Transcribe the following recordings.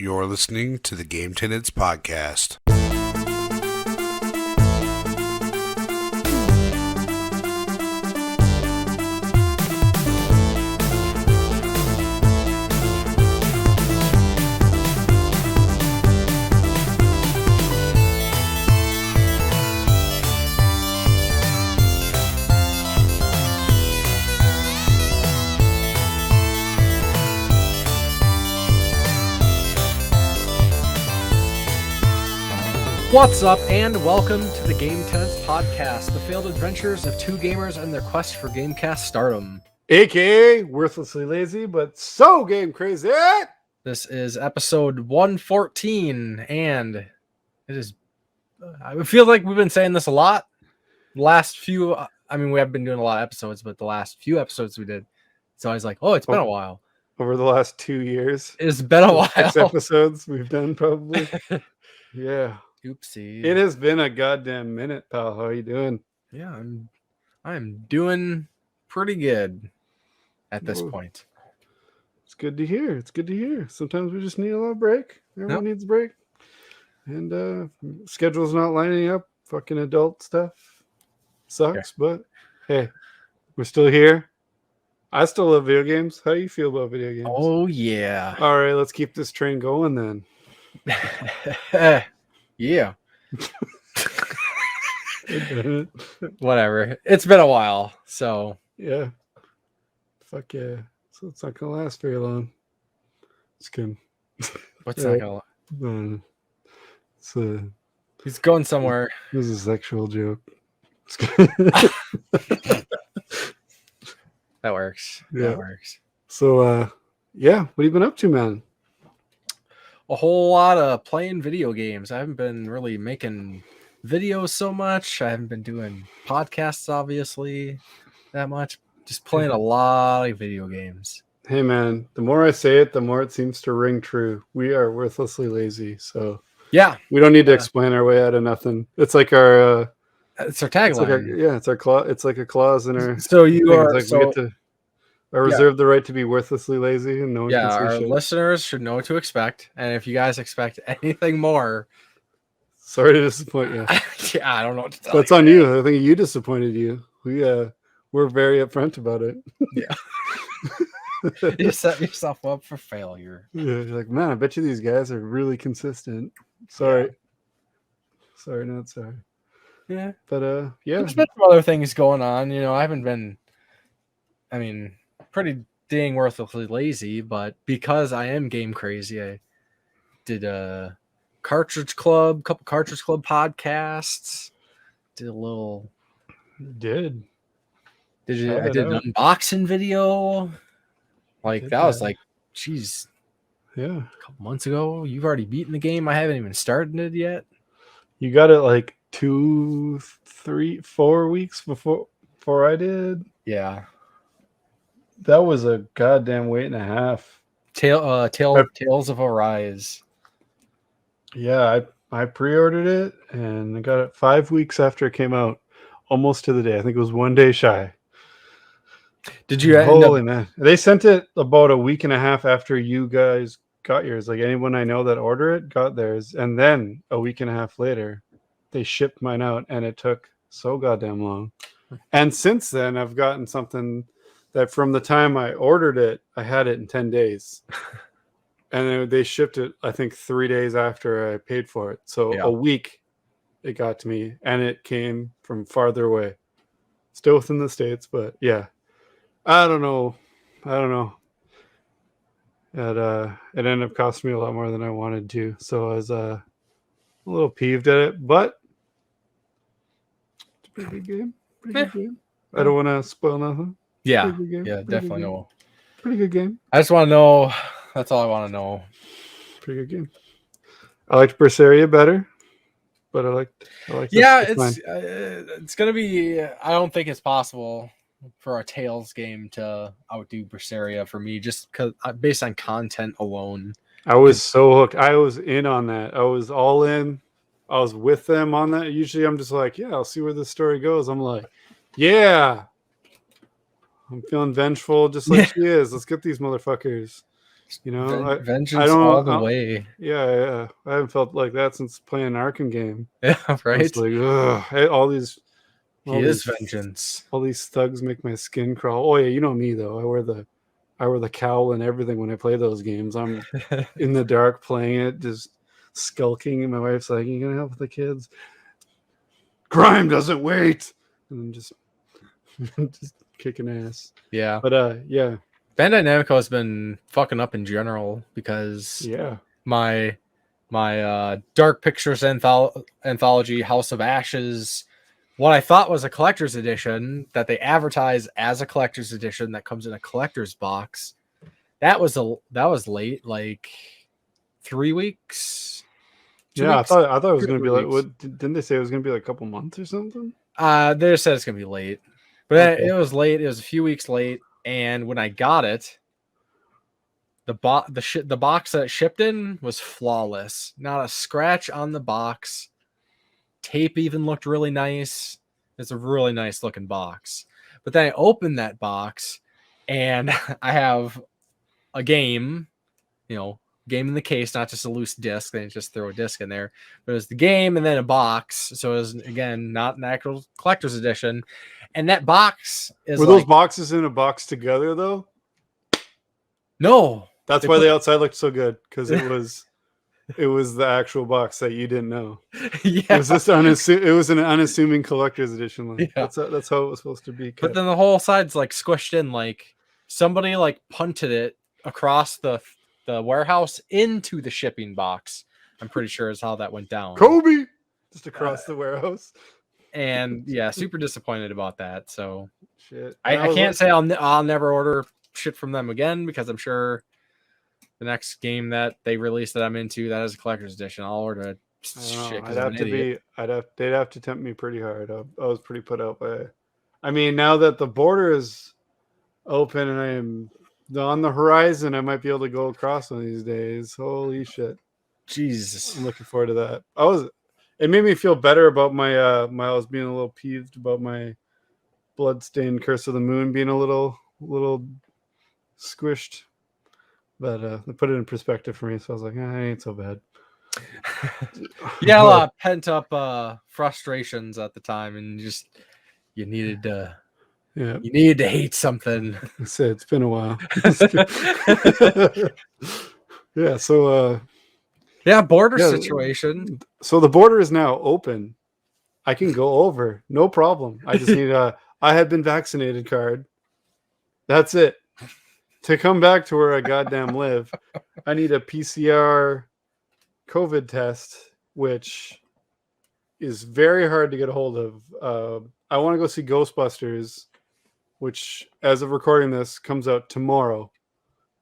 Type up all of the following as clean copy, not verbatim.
You're listening to the Game Tenants Podcast. What's up, and welcome to the Game Tenants Podcast, the failed adventures of two gamers and their quest for Gamecast stardom. AKA worthlessly lazy, but so game crazy. This is episode 114, and it is. I feel like we've been saying this a lot. Last few, we have been doing a lot of episodes, but the last few episodes we did, it's always like, oh, it's been a while. Over the last 2 years, It's been a while. 6 episodes we've done, probably. Yeah. Oopsie. It has been a goddamn minute, pal. How are you doing? Yeah, I'm doing pretty good at this point. It's good to hear. It's good to hear. Sometimes we just need a little break. Everyone needs a break. And schedule's not lining up. Fucking adult stuff sucks, but hey, we're still here. I still love video games. How do you feel about video games? Oh, yeah. All right, let's keep this train going then. Yeah. Whatever. It's been a while, so yeah. Fuck yeah. So it's not gonna last very long. It's good. What's not gonna? He's going somewhere. This is a sexual joke. That works. Yeah. That works. So what have you been up to, man? A whole lot of playing video games. I haven't been really making videos so much. I haven't been doing podcasts, obviously, that much. Just playing a lot of video games. Hey, man, the more I say it, the more it seems to ring true. We are worthlessly lazy, so yeah, we don't need to explain our way out of nothing. It's like our it's our tagline. It's our clause. It's like a clause in our. So you are like we get to. I reserve the right to be worthlessly lazy, and no one can say our shit. Listeners should know what to expect, and if you guys expect anything more, sorry to disappoint you. Yeah, I don't know what to tell That's on you. I think you disappointed you. We're very upfront about it. Yeah, you set yourself up for failure. Yeah, you're like, man, I bet you these guys are really consistent. Sorry, not sorry. Yeah, but yeah, there's been some other things going on. I haven't been. Pretty dang worthlessly lazy, but because I am game crazy, I did a couple Cartridge Club podcasts. Did a little. Did you? I did an unboxing video. Like that was like, geez, yeah, a couple months ago. You've already beaten the game. I haven't even started it yet. You got it like 2, 3, 4 weeks before I did. Yeah. That was a goddamn wait and a half. Tales of Arise. Yeah, I pre-ordered it and I got it 5 weeks after it came out, almost to the day. I think it was 1 day shy. Did you? Holy man! They sent it about a week and a half after you guys got yours. Like anyone I know that ordered it got theirs, and then a week and a half later, they shipped mine out, and it took so goddamn long. And since then, I've gotten something that from the time I ordered it, I had it in 10 days. And they shipped it, I think, 3 days after I paid for it. So a week it got to me, and it came from farther away. Still within the States, but yeah. I don't know. It ended up costing me a lot more than I wanted to. So I was a little peeved at it, but it's a pretty good game. Pretty good game. I don't want to spoil nothing. Yeah, definitely no. Pretty good game. I just want to know. That's all I want to know. Pretty good game. I liked Berseria better, but I liked. Yeah, it's gonna be. I don't think it's possible for a Tales game to outdo Berseria for me, just because based on content alone. I was so hooked. I was in on that. I was all in. I was with them on that. Usually, I'm just like, yeah, I'll see where this story goes. I'm like, yeah. I'm feeling vengeful just like she is. Let's get these motherfuckers. You know, Vengeance don't all the way. Yeah. I haven't felt like that since playing an Arkham game. Yeah, right. It's like, ugh, all these vengeance. All these thugs make my skin crawl. Oh yeah, you know me though. I wear the cowl and everything when I play those games. I'm in the dark playing it, just skulking, and my wife's like, "You gonna help with the kids?" Crime doesn't wait, and then just kicking ass. Yeah, but yeah. Bandai Namco has been fucking up in general because my Dark Pictures anthology House of Ashes, what I thought was a collector's edition that they advertise as a collector's edition that comes in a collector's box, that was late, like 3 weeks. Yeah, weeks? I thought it was going to be like, what, didn't they say it was going to be like a couple months or something? They just said it's going to be late, but it was late. It was a few weeks late. And when I got it, the box that it shipped in was flawless. Not a scratch on the box. Tape even looked really nice. It's a really nice looking box. But then I opened that box, and I have a game, game in the case, not just a loose disc. They didn't just throw a disc in there. But it was the game and then a box. So it was, again, not an actual collector's edition. And that box is those boxes in a box together though? No. That's why the outside looked so good, because it was the actual box that you didn't know. Yeah. It was just it was an unassuming collector's edition. Like, yeah. That's how it was supposed to be kept. But then the whole side's like squished in, like somebody like punted it across the warehouse into the shipping box. I'm pretty sure is how that went down. Kobe just across the warehouse. And yeah, super disappointed about that. So shit. I can't say I'll never order shit from them again, because I'm sure the next game that they release that I'm into that is a collector's edition, I'll order it. Shit, they'd have to tempt me pretty hard. I was pretty put out by it. I mean, now that the border is open and I am on the horizon, I might be able to go across one of these days. Holy shit. Jesus. I'm looking forward to that. It made me feel better about my I was being a little peeved about my Bloodstained Curse of the Moon being a little squished. But they put it in perspective for me, so I was like, it ain't so bad. Yeah, a lot of pent up frustrations at the time, and you needed to hate something. It's been a while. Yeah, so border situation. So the border is now open. I can go over, no problem. I just need I have been vaccinated card. That's it. To come back to where I goddamn live, I need a PCR COVID test, which is very hard to get a hold of. I want to go see Ghostbusters, which, as of recording this, comes out tomorrow.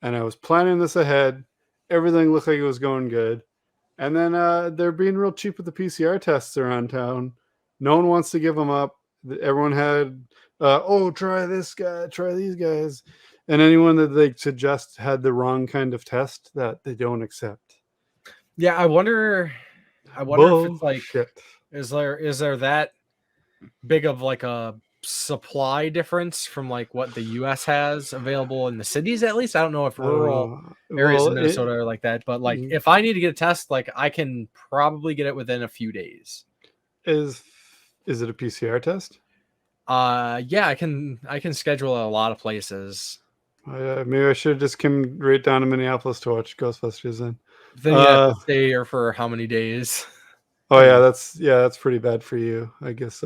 And I was planning this ahead. Everything looked like it was going good. And then they're being real cheap with the PCR tests around town. No one wants to give them up. Everyone had, try this guy, try these guys. And anyone that they suggest had the wrong kind of test that they don't accept. Yeah, I wonder if it's like, is there that big of like a supply difference from like what the US has available in the cities, at least? I don't know if rural areas in Minnesota are like that, but like if I need to get a test, like I can probably get it within a few days. Is it a PCR test? Yeah, I can schedule at a lot of places. Maybe I should have just come right down to Minneapolis to watch Ghostbusters then. Then you have to stay here for how many days? Oh yeah, that's pretty bad for you. I guess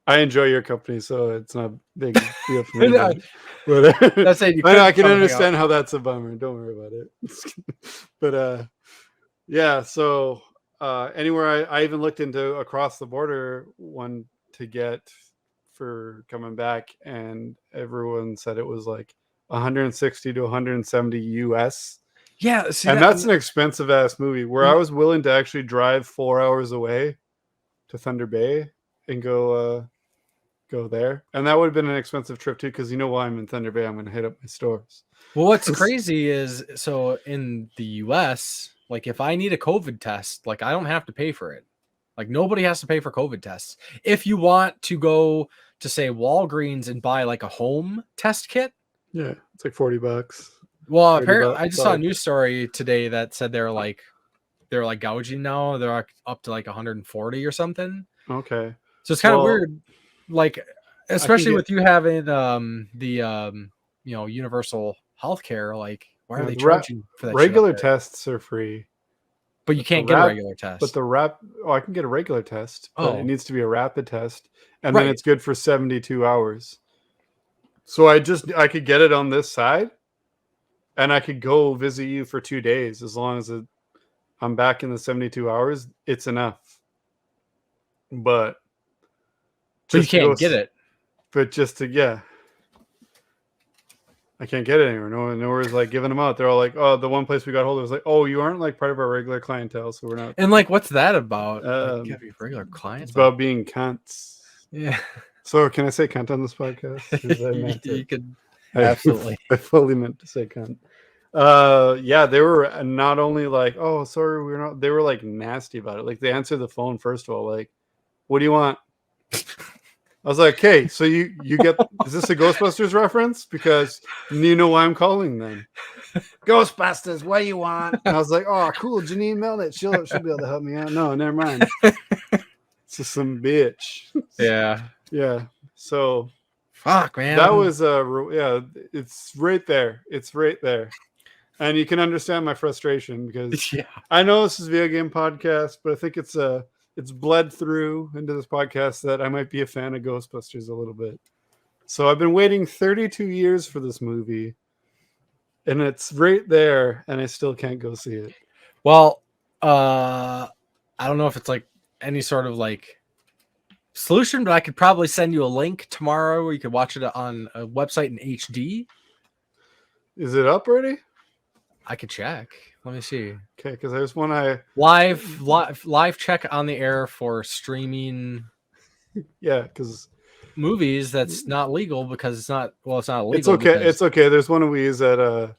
I enjoy your company, so it's not a big deal for me. But that's it. I can understand how that's a bummer. Don't worry about it. But yeah. So anywhere I even looked into across the border one to get for coming back, and everyone said it was like 160 to 170 US. Yeah, and that's an expensive ass movie. Where I was willing to actually drive 4 hours away to Thunder Bay and go there, and that would have been an expensive trip too. Because while I'm in Thunder Bay, I'm going to hit up my stores. Well, what's crazy is, so in the US, like if I need a COVID test, like I don't have to pay for it. Like nobody has to pay for COVID tests. If you want to go to say Walgreens and buy like a home test kit, yeah, it's like $40. Well, Heard apparently, about- I just saw a news story today that said they're like gouging now. They're like up to like 140 or something. Okay. So it's kind of Well, weird, like especially get- with you having the universal healthcare. Like, why are Yeah, they the charging for that? regular shit up there? tests are free, But you can't get a regular test. but I can get a regular test, but Oh. it needs to be a rapid test, and Right. then it's good for 72 hours. So I could get it on this side, and I could go visit you for 2 days as long as I'm back in the 72 hours. It's enough. But you just to go can't get it. But I can't get it anywhere. Nowhere's like giving them out. They're all like, oh, the one place we got hold of was like, oh, you aren't like part of our regular clientele, so we're not. And like, what's that about? Um, Like, regular clients. It's about being cunts. Yeah, So can I say cunt on this podcast? 'Cause I meant you it. could I- absolutely. I fully meant to say cunt. Yeah, they were not only like, oh, sorry, we're not. They were like nasty about it. Like they answered the phone first of all, like, what do you want? I was like, okay, so you get, is this a Ghostbusters reference? Because you know why I'm calling then. Ghostbusters, what do you want? And I was like, oh, cool, Janine Melnett, she'll be able to help me out. No, never mind. It's just some bitch. Yeah. Yeah. So Fuck, man. that was it's right there. It's right there. And you can understand my frustration because yeah. I know this is a video game podcast, but I think it's bled through into this podcast that I might be a fan of Ghostbusters a little bit. So I've been waiting 32 years for this movie, and it's right there, and I still can't go see it. Well, I don't know if it's like any sort of like solution, but I could probably send you a link tomorrow where you could watch it on a website in HD. Is it up already? I could check. Let me see. Okay, because there's one I Live check on the air for streaming because movies that's not legal because it's not illegal. it's okay. because It's okay. There's one we use at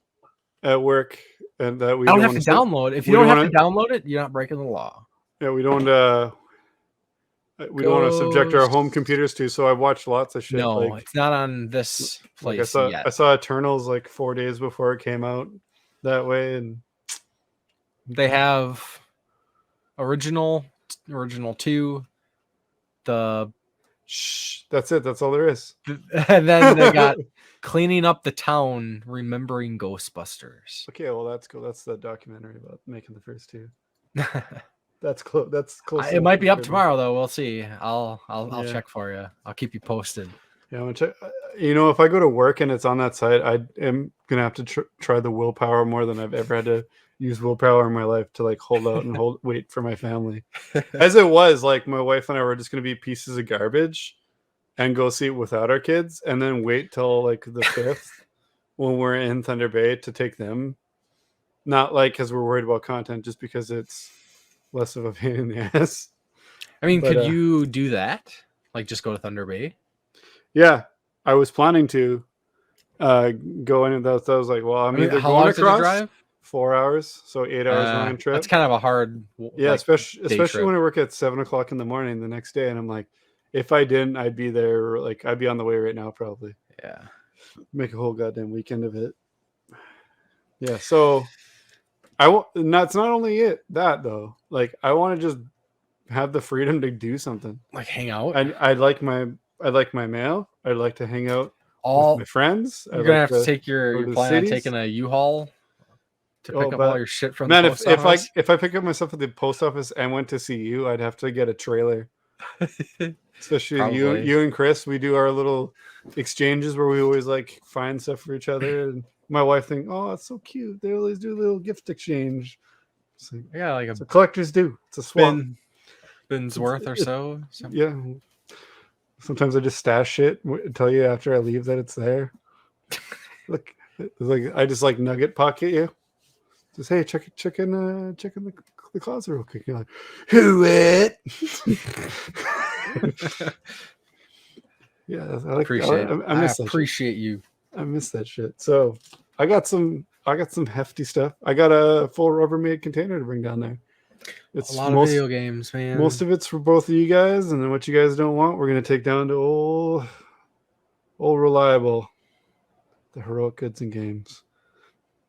work, and that we I don't have wanna to download. If you we don't don't have to download it, you're not breaking the law. Yeah, we don't want to subject our home computers to. So I watched lots of shit. No, like, it's not on this place yet. I saw Eternals like 4 days before it came out that way, and They have original 2, the that's it. That's all there is. and then they got cleaning up the town, remembering Ghostbusters. Okay, well that's cool. That's the documentary about making the first two. That's close. That's close. It might be up tomorrow though. We'll see. I'll Yeah. check for you. I'll keep you posted. Yeah, I'm gonna check. If I go to work and it's on that site, I am gonna have to try the willpower more than I've ever had to use willpower in my life to like hold out and wait for my family. As it was, like my wife and I were just gonna be pieces of garbage and go see it without our kids, and then wait till like the 5th when we're in Thunder Bay to take them. Not like because we're worried about content, just because it's less of a pain in the ass. I mean, But, could you do that? Like, just go to Thunder Bay? Yeah, I was planning to go in, and that was like, well, I'm either how going long did you across drive? 4 hours, so 8 hours round trip. That's kind of a hard. Yeah, like, especially when I work at 7:00 in the morning the next day, and I'm like, if I didn't, I'd be there. Like, I'd be on the way right now, probably. Yeah. Make a whole goddamn weekend of it. Yeah, so it's not only that though. Like, I want to just have the freedom to do something. Like, hang out. I like my mail. I'd like to hang out All with my friends. you're gonna have to take your to the plan on cities. taking a U-Haul to pick up but- all your shit from Man, the post office. if I pick up myself at the post office and went to see you, I'd have to get a trailer. Especially Probably. you and Chris, we do our little exchanges where we always like find stuff for each other. And my wife think, oh, that's so cute. They always do a little gift exchange. It's like, Yeah, like it's what collectors do. It's a swap. bin's worth or so. Yeah. Sometimes I just stash shit and tell you after I leave that it's there. Look, it's like I just like nugget pocket you. Just hey, check in the closet real quick. You're like, who it? Yeah, I Appreciate it. I miss that shit. appreciate you. I miss that shit. So I got some hefty stuff. I got a full Rubbermaid container to bring down there. It's A lot of video games, man. most of it's for both of you guys, and then what you guys don't want, we're gonna take down to old reliable, the heroic goods and games.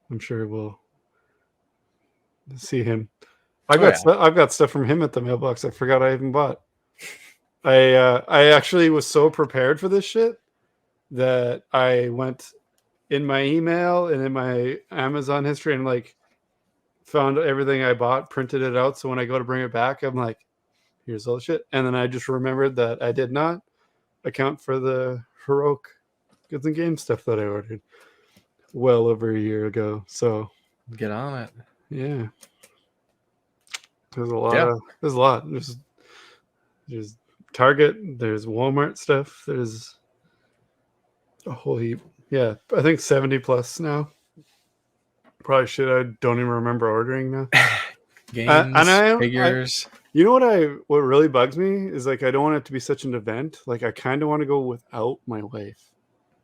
I'm sure we'll see him. I've got stuff from him at the mailbox. I forgot I even bought. I actually was so prepared for this shit that I went in my email and in my Amazon history and like found everything I bought, printed it out. So when I go to bring it back, I'm like, here's all the shit. And then I just remembered that I did not account for the heroic goods and games stuff that I ordered well over a year ago. So get on it. Yeah. There's a lot. There's Target, there's Walmart stuff, there's a whole heap. Yeah, I think 70 plus now. Probably should. I don't even remember ordering now. Games, figures. You know what really bugs me is like I don't want it to be such an event. Like I kind of want to go without my wife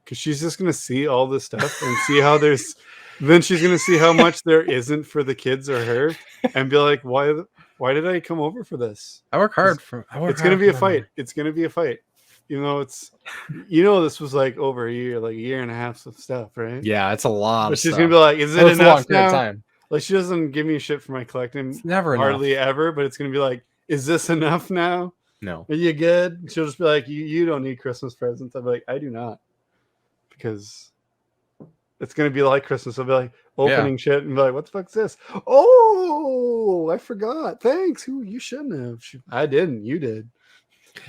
because she's just gonna see all this stuff and see how there's. Then she's gonna see how much there isn't for the kids or her, and be like, why did I come over for this? I work hard it's gonna be a fight. It's gonna be a fight. You know, this was like over a year and a half of stuff, right? Yeah, it's a lot. But she's gonna be like, "Is it enough now?" Time. Like she doesn't give me shit for my collecting. It's never hardly enough. ever. But it's gonna be like, "Is this enough now? No. Are you good?" She'll just be like, "You don't need Christmas presents." I'll be like, "I do not," because it's gonna be like Christmas. I'll be like opening shit and be like, "What the fuck's this?" Oh, I forgot. Thanks. Who you shouldn't have. I didn't. You did.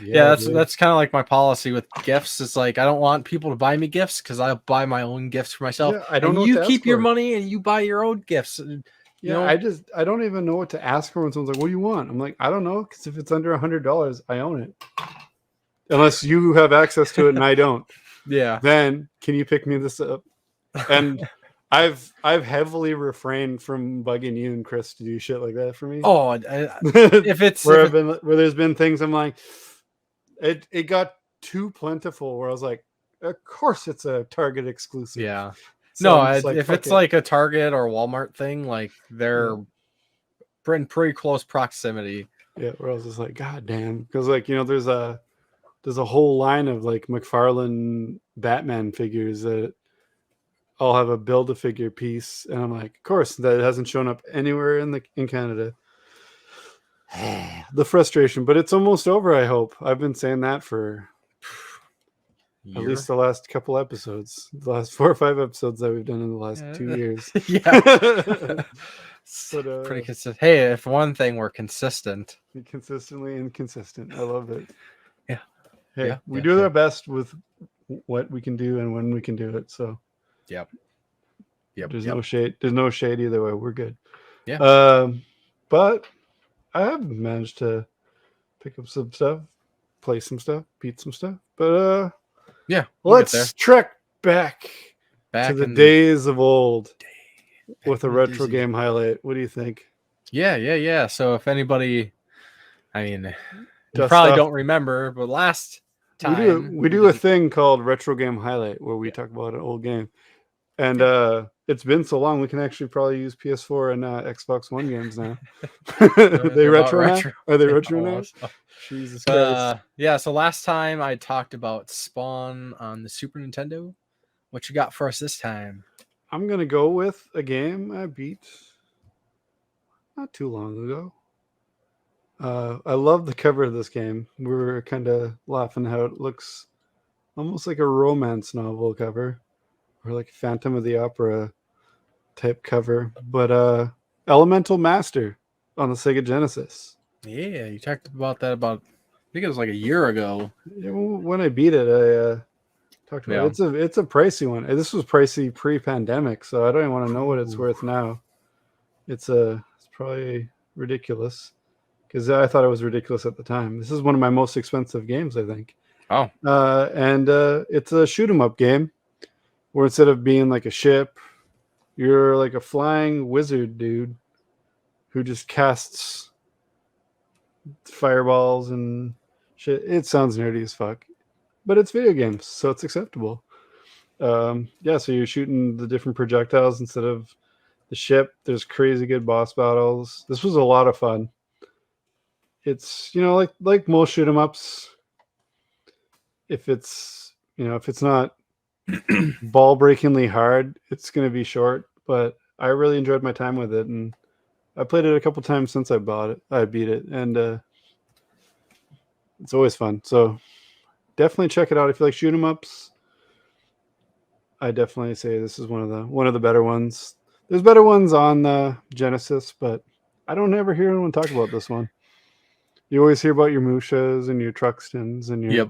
Yeah, that's kind of like my policy with gifts. It's like I don't want people to buy me gifts because I'll buy my own gifts for myself. Yeah, I don't know. You keep your money and you buy your own gifts. I don't even know what to ask for when someone's like, "What do you want?" I'm like, I don't know, because if it's under $100, I own it. Unless you have access to it and I don't. Yeah. Then can you pick me this up? And I've heavily refrained from bugging you and Chris to do shit like that for me. Oh, if it's where there's been things I'm like, it got too plentiful where I was like, of course it's a Target exclusive. Yeah. So no, if it's like a Target or Walmart thing, like they're in pretty close proximity. Yeah, where I was just like, God damn, because like there's a whole line of like McFarlane Batman figures that all have a Build-A-Figure piece, and I'm like, of course that hasn't shown up anywhere in Canada. The frustration, but it's almost over. I hope. I've been saying that for at least the last couple episodes, the last 4 or 5 episodes that we've done in the last 2 years. Yeah. But, pretty consistent. Hey, if one thing we're consistent. Consistently inconsistent. I love it. Yeah. Hey, we do our best with what we can do and when we can do it. So Yep. There's no shade. There's no shade either way. We're good. Yeah. But I have managed to pick up some stuff, play some stuff, beat some stuff. But let's trek back to the days of old with a retro game highlight. What do you think? Yeah. So if anybody, I mean, you probably don't remember, but last time we do a thing called retro game highlight where we talk about an old game. And it's been so long, we can actually probably use PS4 and Xbox One games now. Are they retro now? Are they retro now? Jesus Christ. So last time I talked about Spawn on the Super Nintendo. What you got for us this time? I'm going to go with a game I beat not too long ago. I love the cover of this game. We were kind of laughing how it looks almost like a romance novel cover. Or like Phantom of the Opera type cover, but Elemental Master on the Sega Genesis. Yeah, you talked about that I think it was like a year ago. Yeah, when I beat it, I talked about it. It's a pricey one. This was pricey pre-pandemic, so I don't even want to know what it's worth now. It's probably ridiculous because I thought it was ridiculous at the time. This is one of my most expensive games, I think. Oh, and it's a shoot 'em up game. Where instead of being like a ship, you're like a flying wizard dude who just casts fireballs and shit. It sounds nerdy as fuck, but it's video games, so it's acceptable. So you're shooting the different projectiles instead of the ship. There's crazy good boss battles. This was a lot of fun. It's like most shoot 'em ups. If it's not ball breakingly hard, it's going to be short, but I really enjoyed my time with it, and I played it a couple times since I beat it, and it's always fun. So definitely check it out if you like shoot 'em ups. I definitely say this is one of the better ones. There's better ones on the Genesis, but I don't ever hear anyone talk about this one. You always hear about your Mushas and your Truxtons and your,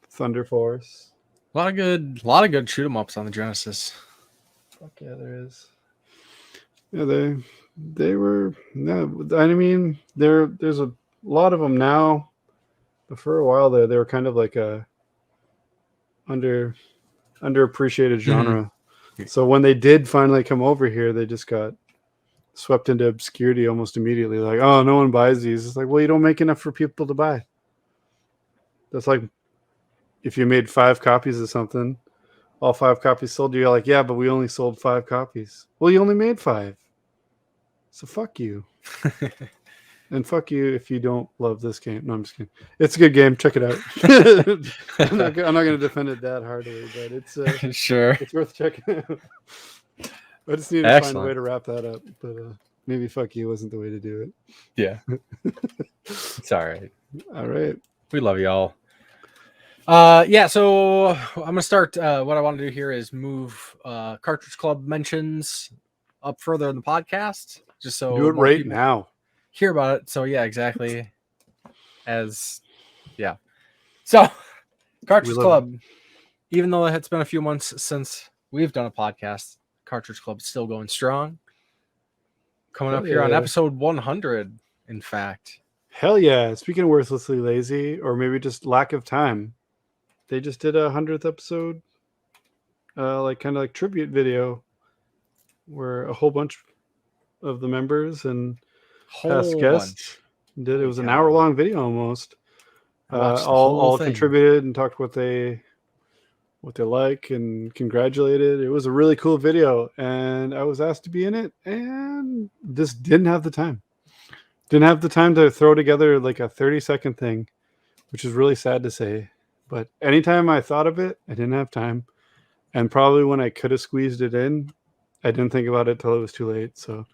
Thunder Force. A lot of good shoot 'em ups on the Genesis. Fuck yeah, there is. Yeah, they were. Yeah, I mean, there's a lot of them now, but for a while there, they were kind of like a underappreciated genre. Mm-hmm. So when they did finally come over here, they just got swept into obscurity almost immediately. Like, oh, no one buys these. It's like, well, you don't make enough for people to buy. That's like if you made 5 copies of something, all 5 copies sold. You're like, yeah, but we only sold 5 copies. Well, you only made 5. So fuck you. And fuck you if you don't love this game. No, I'm just kidding. It's a good game. Check it out. I'm not going to defend it that hardly, but it's sure. It's worth checking out. I just need to find a way to wrap that up, but maybe fuck you wasn't the way to do it. Yeah. It's all right. All right. We love y'all. Yeah, so I'm going to start. What I want to do here is move Cartridge Club mentions up further in the podcast. Just so do it right now. Hear about it. So, yeah, exactly. So, Cartridge Club, even though it's been a few months since we've done a podcast, Cartridge Club is still going strong. Coming up here on episode 100, in fact. Hell yeah. Speaking of worthlessly lazy, or maybe just lack of time, they just did a 100th episode, kind of like tribute video, where a whole bunch of the members and past guests did. It was an hour-long video almost. All contributed and talked what they like and congratulated. It was a really cool video, and I was asked to be in it, and just didn't have the time. Didn't have the time to throw together like a 30-second thing, which is really sad to say. But anytime I thought of it, I didn't have time. And probably when I could have squeezed it in, I didn't think about it till it was too late. So,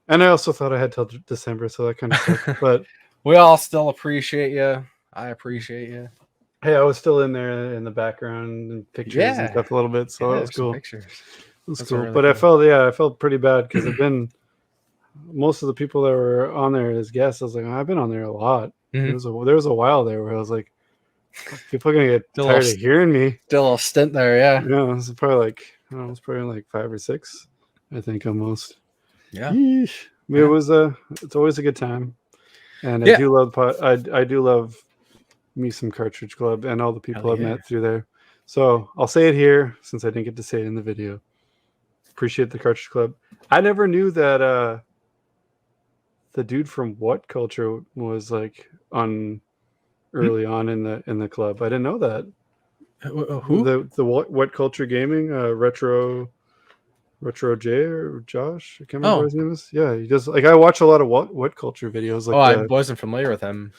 and I also thought I had till December, so that kind of sucked. But we all still appreciate you. I appreciate you. Hey, I was still in there in the background and pictures and stuff a little bit, so that was cool. Pictures. It was cool. Really but cool. I felt pretty bad because I've been most of the people that were on there as guests. I was like, I've been on there a lot. Mm-hmm. There was a while there where I was like, people are gonna get tired of hearing me. Still a stint there, yeah. Yeah, it was probably like 5 or 6, I think almost. Yeah. Yeesh. It was it's always a good time, and I do love me some Cartridge Club and all the people I've met through there. So I'll say it here since I didn't get to say it in the video. Appreciate the Cartridge Club. I never knew that the dude from What Culture was like on early on in the club. I didn't know that. Who? The What Culture Gaming Retro J or Josh? I can't remember what his name is. Yeah, he does. Like I watch a lot of What Culture videos. Like I wasn't familiar with him.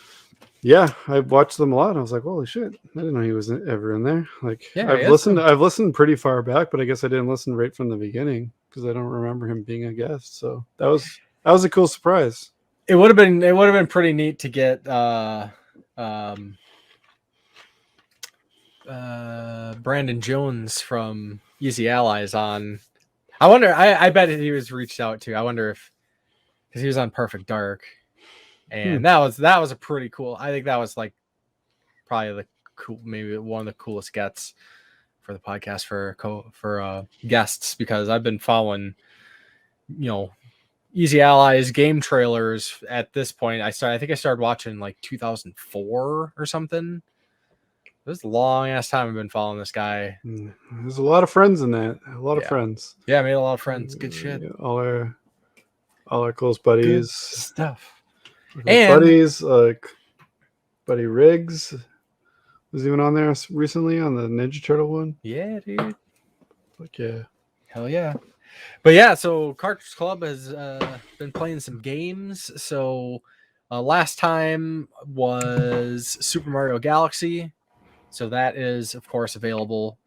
Yeah, I watched them a lot. I was like, "Holy shit!" I didn't know he was ever in there. Like, I've listened pretty far back, but I guess I didn't listen right from the beginning because I don't remember him being a guest. So that was a cool surprise. It would have been pretty neat to get Brandon Jones from Easy Allies on. I wonder. I bet he was reached out to. I wonder if because he was on Perfect Dark. And that was a pretty cool. I think that was like probably maybe one of the coolest gets for the podcast for guests because I've been following, Easy Allies game trailers at this point. I think I started watching like 2004 or something. It was a long ass time I've been following this guy. There's a lot of friends in that. A lot of friends. Yeah, I made a lot of friends. Good shit. All our close buddies. Good stuff. And buddies like Buddy Riggs was even on there recently on the Ninja Turtle one. Yeah, dude. Like yeah. Hell yeah. But yeah, so Cartridge Club has been playing some games. So last time was Super Mario Galaxy. So that is of course available.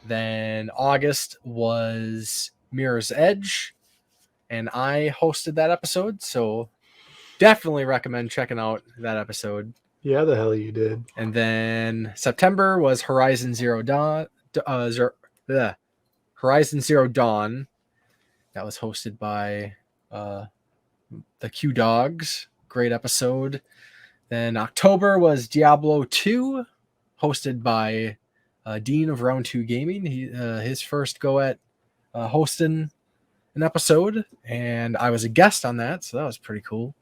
Then August was Mirror's Edge, and I hosted that episode. So definitely recommend checking out that episode. Yeah, the hell you did. And then September was Horizon Zero Dawn. Horizon Zero Dawn. That was hosted by the Q Dogs. Great episode. Then October was Diablo 2, hosted by Dean of Round 2 Gaming. His first go at hosting an episode, and I was a guest on that, so that was pretty cool.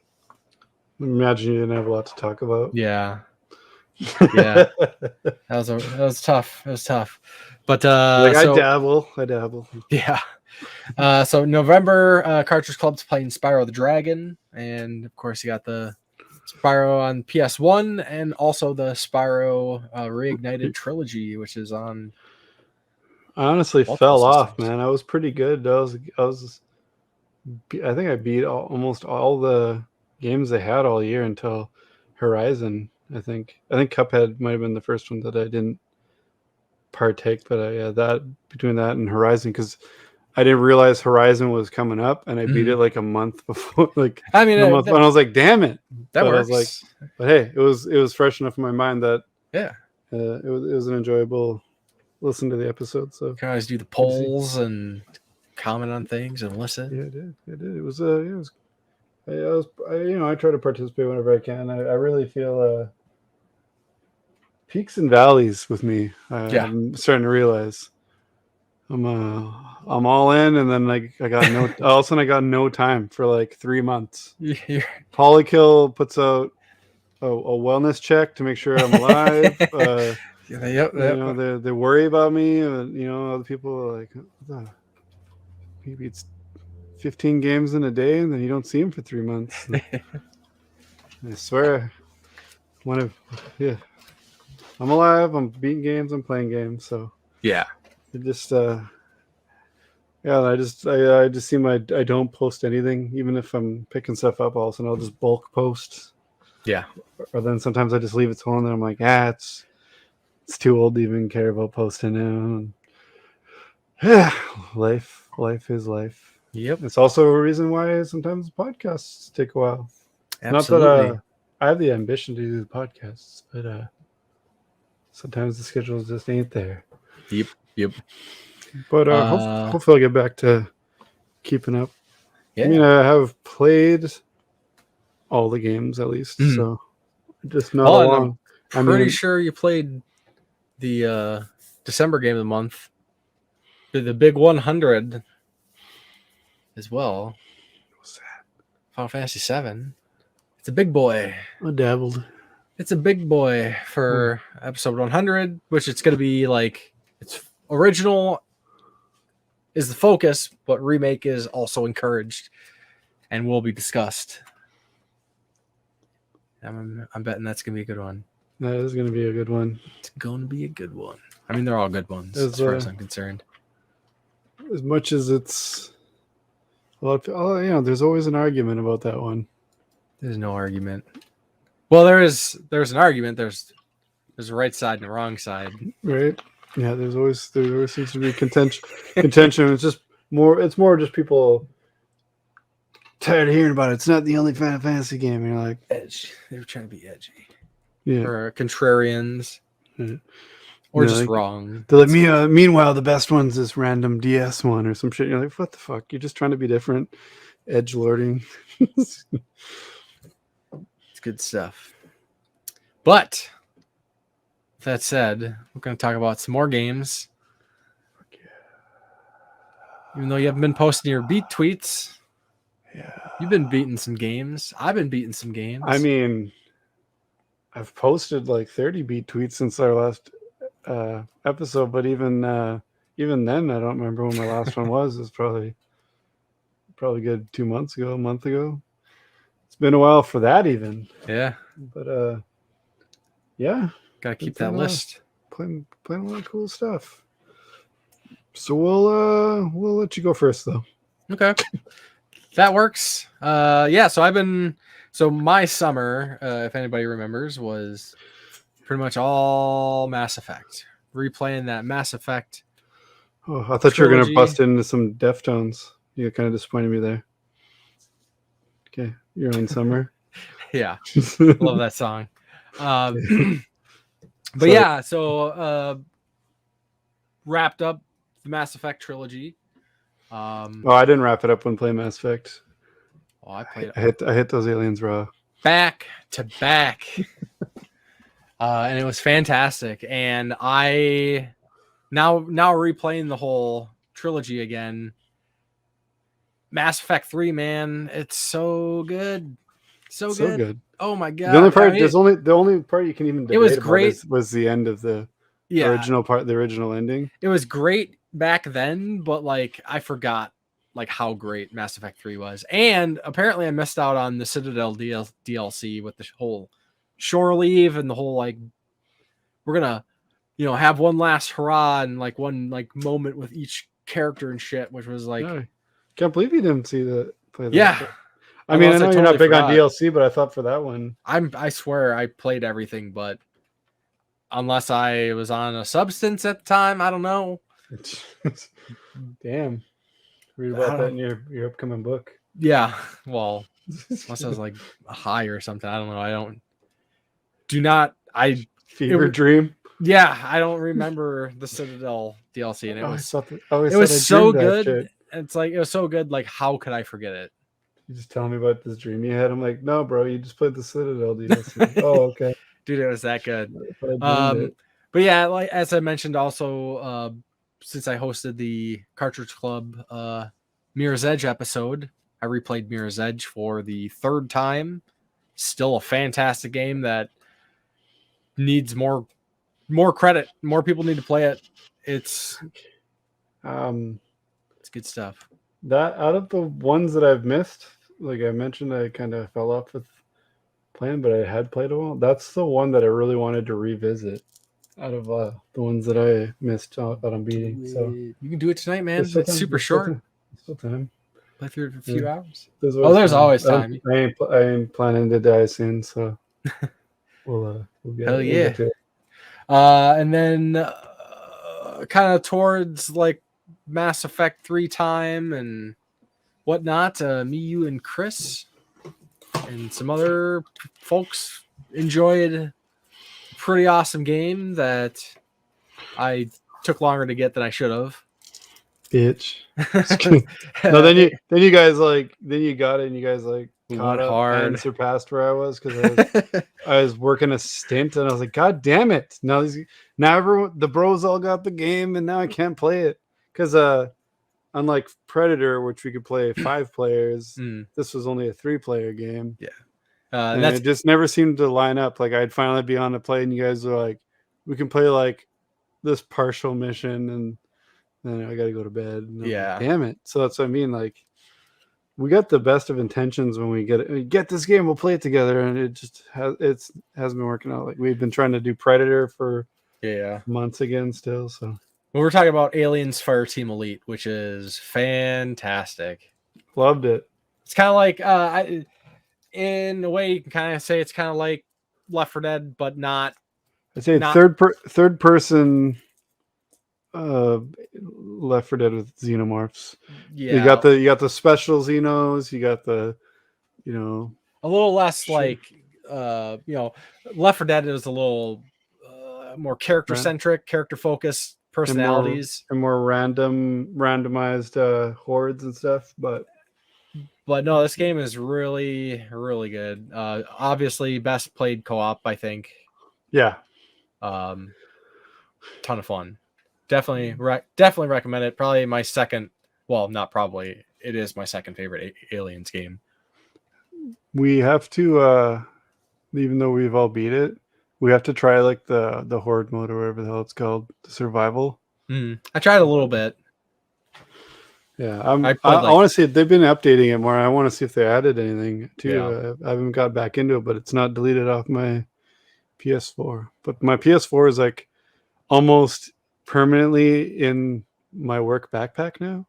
Imagine you didn't have a lot to talk about. Yeah. Yeah. that was tough. It was tough. But I dabble. Yeah. So November, Cartridge Club's playing Spyro the Dragon, and of course you got the Spyro on PS1 and also the Spyro Reignited Trilogy, which is on. I honestly fell off, man. I was pretty good. I think I beat almost all the games they had all year until Horizon. I think Cuphead might have been the first one that I didn't partake, but that between that and Horizon, because I didn't realize Horizon was coming up, and I beat it like a month before. And I was like, "Damn it!" That works. I was like, but hey, it was fresh enough in my mind that it was an enjoyable listen to the episode. So you can always do the polls and comment on things and listen. Yeah, I did. It was I try to participate whenever I can. I really feel peaks and valleys with me. I'm starting to realize I'm all in, and then I got all of a sudden I got no time for like 3 months. Polykill puts out a wellness check to make sure I'm alive. They worry about me. Other people are like, maybe it's 15 games in a day, and then you don't see him for 3 months. I swear, I'm alive. I'm beating games. I'm playing games. So yeah, it just I just seem I don't post anything, even if I'm picking stuff up. All of a sudden I'll just bulk post. Yeah, or then sometimes I just leave it to one, and I'm like, it's too old to even care about posting now. And life is life. Yep. It's also a reason why sometimes podcasts take a while. Absolutely. Not that I have the ambition to do the podcasts, but sometimes the schedules just ain't there. Yep. But hopefully I'll get back to keeping up. Yeah. I mean, I have played all the games at least, so just not long. I'm pretty sure you played the December game of the month, the big 100 as well. What's that? Final Fantasy VII. It's a big boy. I dabbled. It's a big boy for episode 100, which it's going to be like it's original is the focus, but remake is also encouraged and will be discussed. I'm betting that's going to be a good one. That is going to be a good one. It's going to be a good one. I mean, they're all good ones as far as I'm concerned. As much as it's a lot of, there's always an argument about that one. There's no argument. Well, there's an argument. There's a right side and a wrong side. Right. Yeah, there always seems to be contention. It's more just people tired of hearing about it. It's not the only Final Fantasy game. You're like, edge. They were trying to be edgy. Yeah. Or contrarians. Yeah. Or just wrong. They're like, meanwhile, the best one's this random DS one or some shit. You're like, what the fuck? You're just trying to be different. Edge lording. It's good stuff. But that said, we're going to talk about some more games. Even though you haven't been posting your beat tweets. Yeah. You've been beating some games. I've been beating some games. I mean, I've posted like 30 beat tweets since our last episode, but even then, I don't remember when my last one was. It's probably good 2 months ago, a month ago. It's been a while for that even. Yeah. But yeah. Gotta keep that list. Playing a lot of cool stuff. So we'll let you go first though. Okay. That works. So my summer, if anybody remembers, was pretty much all Mass Effect. Replaying that Mass Effect Oh, I thought you were going to Trilogy. bust into some Deftones. You kind of disappointed me there. Okay, you're on Summer. Yeah, love that song. But yeah, so wrapped up the Mass Effect trilogy. I didn't wrap it up when playing Mass Effect. I played I hit those aliens raw. back to back. And it was fantastic. And I now replaying the whole trilogy again. Mass Effect 3, man, it's so good. So good. Oh my god. The only part the only part you can even debate was about great. was the end of the original part, the original ending. It was great back then, but like I forgot like how great Mass Effect 3 was. And apparently I missed out on the Citadel DLC with the whole shore leave and the whole like we're gonna have one last hurrah and like one like moment with each character and shit, which was like can't believe you didn't see that play that. Yeah. I mean, I know you're not big on DLC, but I thought for that one. I swear I played everything, but unless I was on a substance at the time, I don't know. Damn. Read about that in your upcoming book. Yeah. Well, unless I was like high or something. I don't know. Fever dream. Yeah, I don't remember the Citadel DLC, and it was so good. It's like it was so good. Like, how could I forget it? You just tell me about this dream you had. I'm like, no, bro, you just played the Citadel DLC. Oh, okay, dude, it was that good. But yeah, like as I mentioned, also since I hosted the Cartridge Club Mirror's Edge episode, I replayed Mirror's Edge for the third time. Still a fantastic game that needs more credit. More people need to play it. It's good stuff. That out of the ones that I've missed, like I mentioned, I kind of fell off with playing, but I had played a while. That's the one that I really wanted to revisit out of the ones that I missed out on beating. So you can do it tonight, man. It's super short. Still time. Play through a few hours. There's always time. I ain't planning to die soon, so we'll get. Hell yeah. We'll get to it. And then kind of towards like Mass Effect 3 time and whatnot, me, you, and Chris and some other folks enjoyed a pretty awesome game that I took longer to get than I should have. Bitch. No, then you guys got it and you guys like caught up hard and surpassed where I was because I was working a stint and I was like, God damn it! Now everyone, the bros all got the game and now I can't play it because unlike Predator, which we could play 5 players, this was only a 3-player game. Yeah, and it just never seemed to line up. Like I'd finally be on a play and you guys were like, we can play like this partial mission and then I got to go to bed. Yeah, like, damn it! So that's what I mean. Like. We got the best of intentions when we get this game. We'll play it together, and it just hasn't been working out. Like we've been trying to do Predator for months again, still. So well, we're talking about Aliens Fireteam Elite, which is fantastic. Loved it. It's kind of like in a way you can kind of say it's kind of like Left 4 Dead, but not. I'd say third person. Left 4 Dead with xenomorphs. Yeah, you got the special xenos. You got the, a little less like Left 4 Dead is a little more character centric, character focused personalities, and more randomized hordes and stuff. But no, this game is really really good. Obviously, best played co-op, I think. Yeah, ton of fun. Definitely recommend it. Probably my second. Well, not probably. It is my second favorite Aliens game. We have to, even though we've all beat it, we have to try like the horde mode or whatever the hell it's called, the survival. I tried a little bit. Yeah, I want to see it. They've been updating it more. I want to see if they added anything too. Yeah. I haven't got back into it, but it's not deleted off my PS4. But my PS4 is like almost permanently in my work backpack now.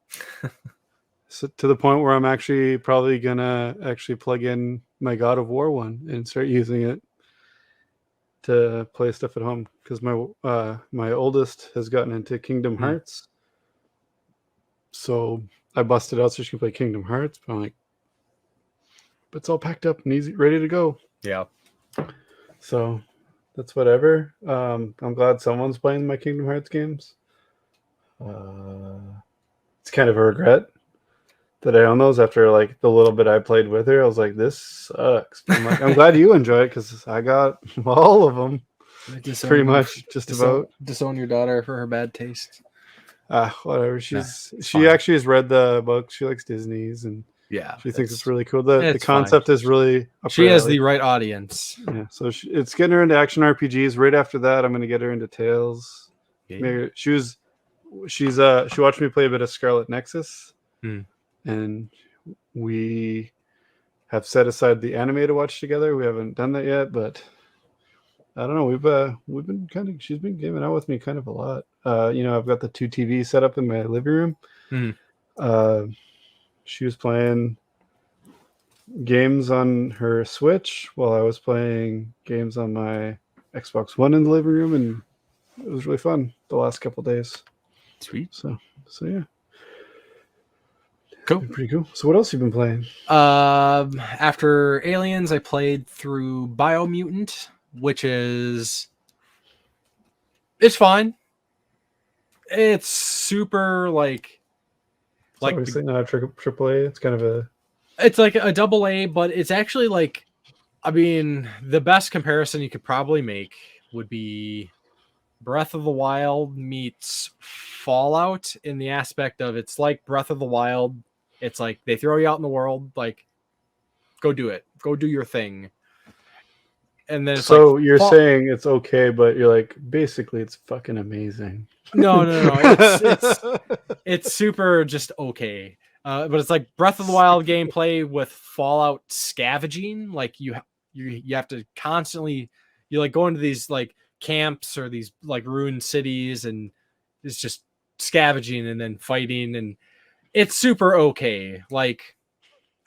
So to the point where I'm actually probably gonna plug in my God of War one and start using it to play stuff at home because my oldest has gotten into Kingdom Hearts So I busted out so she can play Kingdom Hearts. But I'm like, but it's all packed up and easy, ready to go. Yeah. So that's whatever. I'm glad someone's playing my Kingdom Hearts games. It's kind of a regret that I own those after like the little bit I played with her. I was like, this sucks. But I'm glad you enjoy it because I got all of them. Pretty much just about. Disown your daughter for her bad taste. Whatever. She actually has read the book. She likes Disney's and she thinks it's really cool. The concept is really. She has the right audience. Yeah, so it's getting her into action RPGs. Right after that, I'm going to get her into Tales. Yeah. Maybe she watched me play a bit of Scarlet Nexus, and we have set aside the anime to watch together. We haven't done that yet, but I don't know. We've been she's been gaming out with me kind of a lot. I've got the 2 TVs set up in my living room. She was playing games on her Switch while I was playing games on my Xbox One in the living room, and it was really fun the last couple days. Sweet. So yeah. Cool. Pretty cool. So what else have you been playing? After Aliens, I played through Biomutant, which it's fine. It's super obviously not a AAA. It's kind of it's like a double A, but it's actually like, I mean, the best comparison you could probably make would be Breath of the Wild meets Fallout in the aspect of it's like Breath of the Wild. It's like they throw you out in the world, like, go do it. Go do your thing. And then it's so you're saying it's okay, but you're like, basically it's fucking amazing. No. It's super just okay. But it's like Breath of the Wild gameplay with Fallout scavenging. Like you have to constantly, you like go into these like camps or these like ruined cities, and it's just scavenging and then fighting, and it's super okay. Like,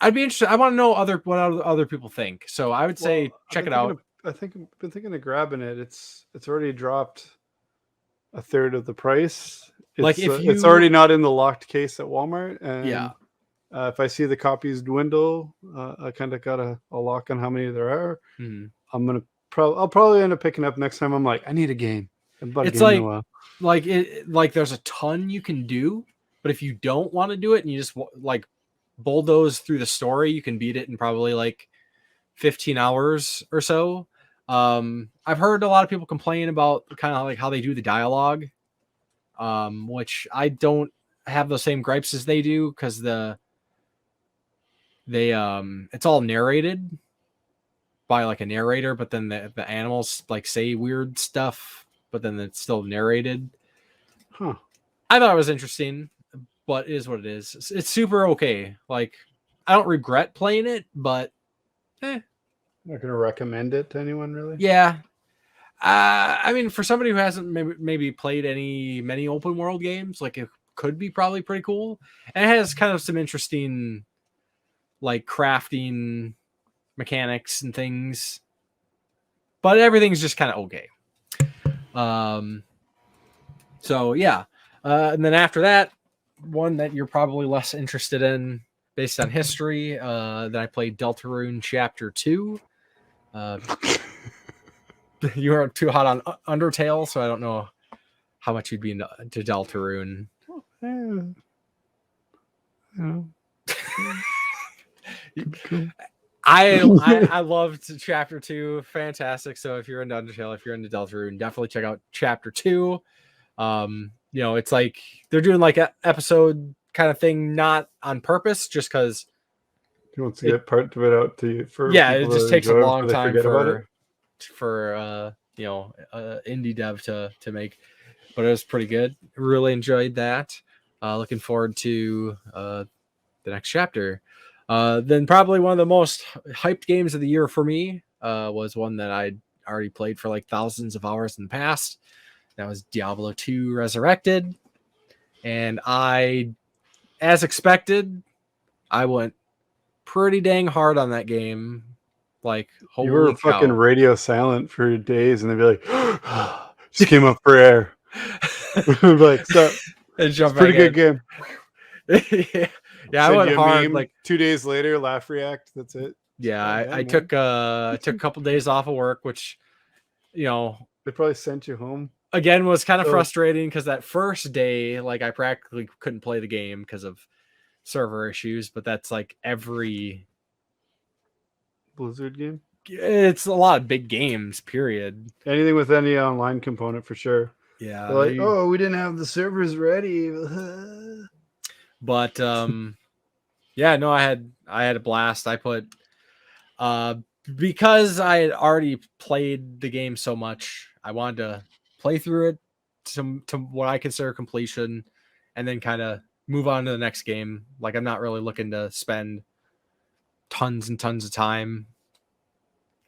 I'd be interested. I want to know what other people think. So I would say check it out. I think I've been thinking of grabbing it. It's already dropped a third of the price. It's already not in the locked case at Walmart. And if I see the copies dwindle, I kind of got a lock on how many there are. I'll probably end up picking up next time. I'm like, I need a game. It's like there's a ton you can do, but if you don't want to do it and you just like bulldoze through the story, you can beat it in probably like 15 hours or so. I've heard a lot of people complain about kind of like how they do the dialogue, which I don't have the same gripes as they do, because it's all narrated by like a narrator, but then the animals like say weird stuff, but then it's still narrated. I thought it was interesting, but it is what it is. It's super okay. Like, I don't regret playing it, but not gonna recommend it to anyone, really. Yeah. I mean, for somebody who hasn't maybe played many open world games, like, it could be probably pretty cool. And it has kind of some interesting like crafting mechanics and things, but everything's just kind of okay. So yeah. And then after that, one that you're probably less interested in based on history, that I played Deltarune Chapter 2. You weren't too hot on Undertale, so I don't know how much you'd be into Deltarune. I loved Chapter 2. Fantastic. So if you're into Undertale, if you're into Deltarune, definitely check out Chapter 2. It's like they're doing like an episode kind of thing, not on purpose, just because he wants to get part of it out to you. It just takes a long time for indie dev to make, but it was pretty good. Really enjoyed that. Looking forward to the next chapter. Then probably one of the most hyped games of the year for me was one that I'd already played for like thousands of hours in the past. That was Diablo 2 Resurrected. And as expected, I went pretty dang hard on that game. Like, holy you were cow. Fucking radio silent for days, and they'd be like, just came up for air. Like, so, it's a pretty good game. yeah, I Send went you a hard. meme, Like 2 days later, laugh react. That's it. yeah, Oh, I, yeah, I man. took took a couple days off of work, which They probably sent you home. again was kind of So- frustrating because that first day, like I practically couldn't play the game because of server issues. But that's like every. Blizzard game. It's a lot of big games. Period. Anything with any online component for sure. Yeah. They're like, oh, we didn't have the servers ready. But yeah, no, I had a blast. I put because I had already played the game so much, I wanted to play through it to what I consider completion, and then kind of move on to the next game. Like I'm not really looking to spend tons and tons of time.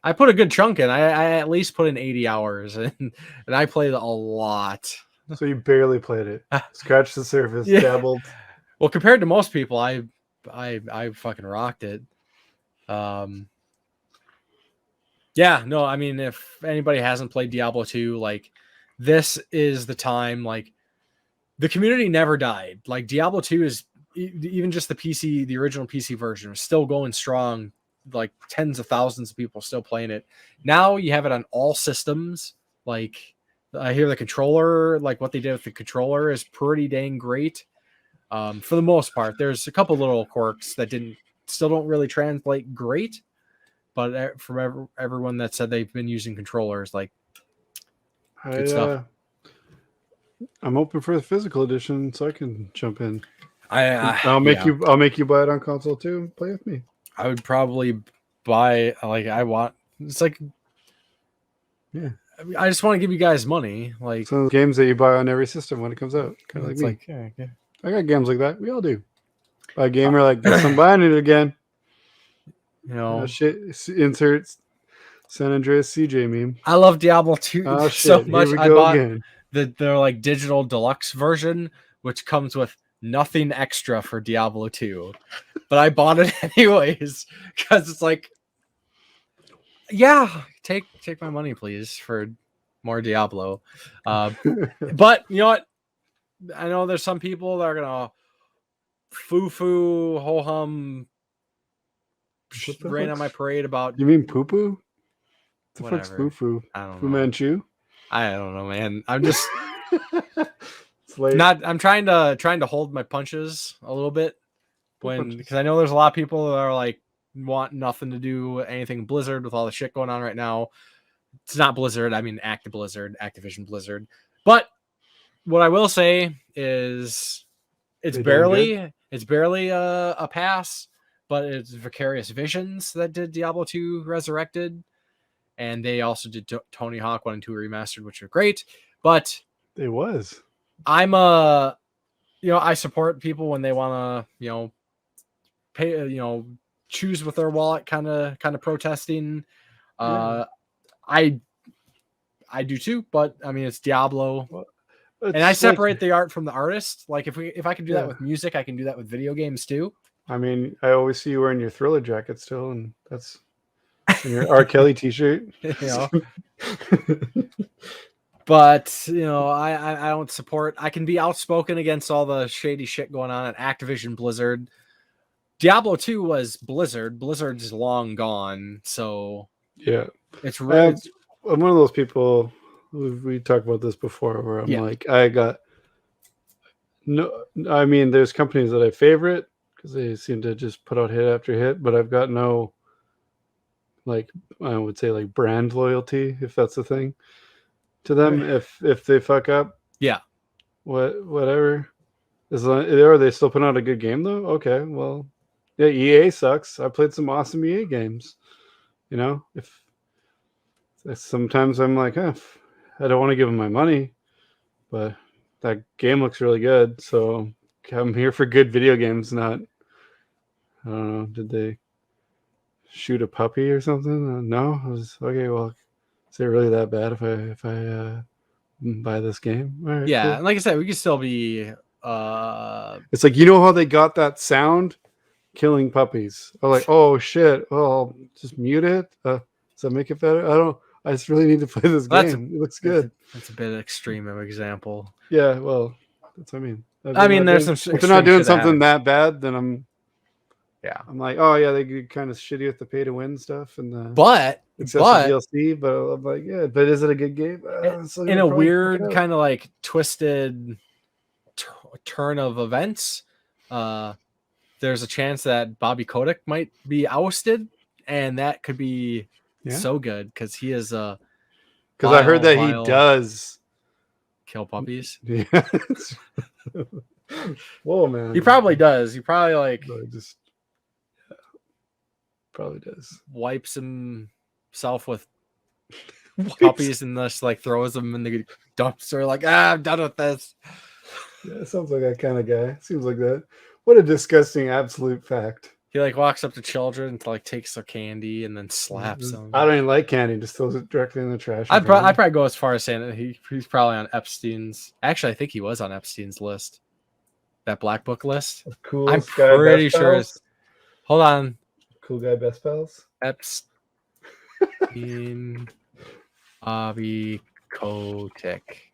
I put a good chunk in. I at least put in 80 hours, and I played a lot. So you barely played it. Scratched the surface, Yeah. dabbled. Well, compared to most people, I fucking rocked it. Yeah, no, I mean, if anybody hasn't played Diablo 2, like this is the time. Like the community never died. Like Diablo 2 is even just the original PC version is still going strong. Like tens of thousands of people still playing it. Now you have it on all systems. Like I hear the controller, like what they did with the controller is pretty dang great. For the most part, there's a couple little quirks that still don't really translate great, but from everyone that said they've been using controllers, like good stuff. I'm open for the physical edition, so I can jump in. I'll make you buy it on console too and play with me. I would probably buy it's like yeah. I just want to give you guys money, like some of the games that you buy on every system when it comes out. Kind of like me. Like, yeah. I got games like that. We all do. Buy a gamer like, guess I'm buying it again. You know, shit. Insert San Andreas CJ meme. I love Diablo 2 so much. I bought the like digital deluxe version, which comes with nothing extra for Diablo 2, but I bought it anyways because it's like, yeah, take my money, please, for more Diablo. But you know what? I know there's some people that are gonna foo ho hum rain on my parade about. You mean poo poo? The whatever. fuck's foo foo? I don't know. Fu Manchu? I don't know, man. I'm just it's late. I'm trying to hold my punches a little bit because I know there's a lot of people that are like want nothing to do with anything Blizzard with all the shit going on right now. It's not Blizzard. I mean, Activision Blizzard. But what I will say is it's barely a pass, but it's Vicarious Visions that did Diablo 2 Resurrected. And they also did Tony Hawk 1 and 2 Remastered, which are great. But it was. I'm I support people when they want to, pay, choose with their wallet, kind of protesting. Yeah. I do too, but I mean, it's Diablo. Well, and I separate the art from the artist. Like if I can do that with music, I can do that with video games too. I mean, I always see you wearing your Thriller jacket still, and that's and your R. Kelly t-shirt. But I don't support. I can be outspoken against all the shady shit going on at Activision Blizzard. Diablo 2 was Blizzard. Blizzard's long gone, so yeah, it's really. I'm one of those people. We talked about this before, where I'm like, I got no. I mean, there's companies that I favorite because they seem to just put out hit after hit, but I've got no, like, I would say like brand loyalty, if that's the thing, to them. If they fuck up, whatever. Are they still putting out a good game though? Okay, well, yeah, EA sucks. I played some awesome EA games. If sometimes I'm like, I don't want to give them my money, but that game looks really good. So I'm here for good video games, not, I don't know, did they shoot a puppy or something? No, I was okay. Well, is it really that bad if I buy this game? All right, yeah, cool. and like I said, we could still be. It's like, how they got that sound? Killing puppies. I'm like, oh shit. Well, I'll just mute it. Does that make it better? I just really need to play this game. It looks good. That's a bit extreme of an example. Yeah, well, that's what I mean. I mean, there's some if they're not doing something that bad, then I'm like, oh yeah, they get kind of shitty with the pay to win stuff and the excessive DLC. But I'm like, yeah, but is it a good game? In a weird kind of like twisted turn of events, there's a chance that Bobby Kotick might be ousted, and that could be so good because he is because I heard that he does kill puppies. Yeah. Whoa, man. He probably does. He probably like probably does. Wipes himself with puppies and just like throws them in the dumpster. Like, I'm done with this. Yeah, sounds like that kind of guy. Seems like that. What a disgusting absolute fact. He like walks up to children to like takes their candy and then slaps them. I don't even like candy. Just throws it directly in the trash. I'd probably go as far as saying that he's probably on Epstein's. Actually, I think he was on Epstein's list. That black book list. Cool. I'm pretty sure. Hold on. Cool guy best pals. Epstein. Bobby Kotick.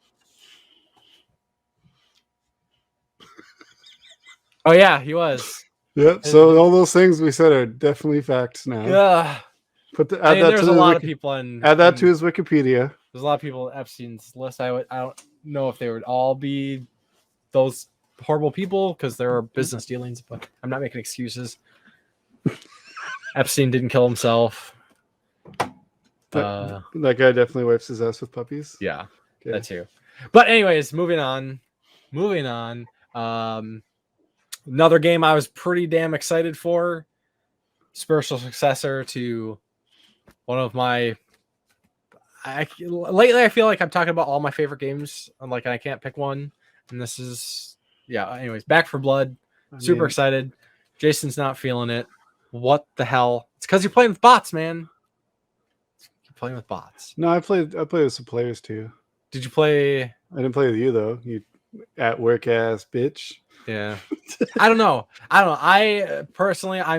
Oh yeah, he was. Yep. So all those things we said are definitely facts now. Yeah. There's a lot of people add that to his Wikipedia. There's a lot of people on Epstein's list. I don't know if they would all be those horrible people because there are business dealings, but I'm not making excuses. Epstein didn't kill himself. That guy definitely wipes his ass with puppies. Yeah, that too. But anyways, moving on. Another game I was pretty damn excited for. Spiritual successor to one of my. Lately, I feel like I'm talking about all my favorite games. And I can't pick one. And this is, anyways, Back 4 Blood. Super excited. Jason's not feeling it. What the hell? It's because you're playing with bots, man. You're playing with bots. No, I played with some players too. Did you play? I didn't play with you though. You at work ass bitch. Yeah. I don't know. I personally, I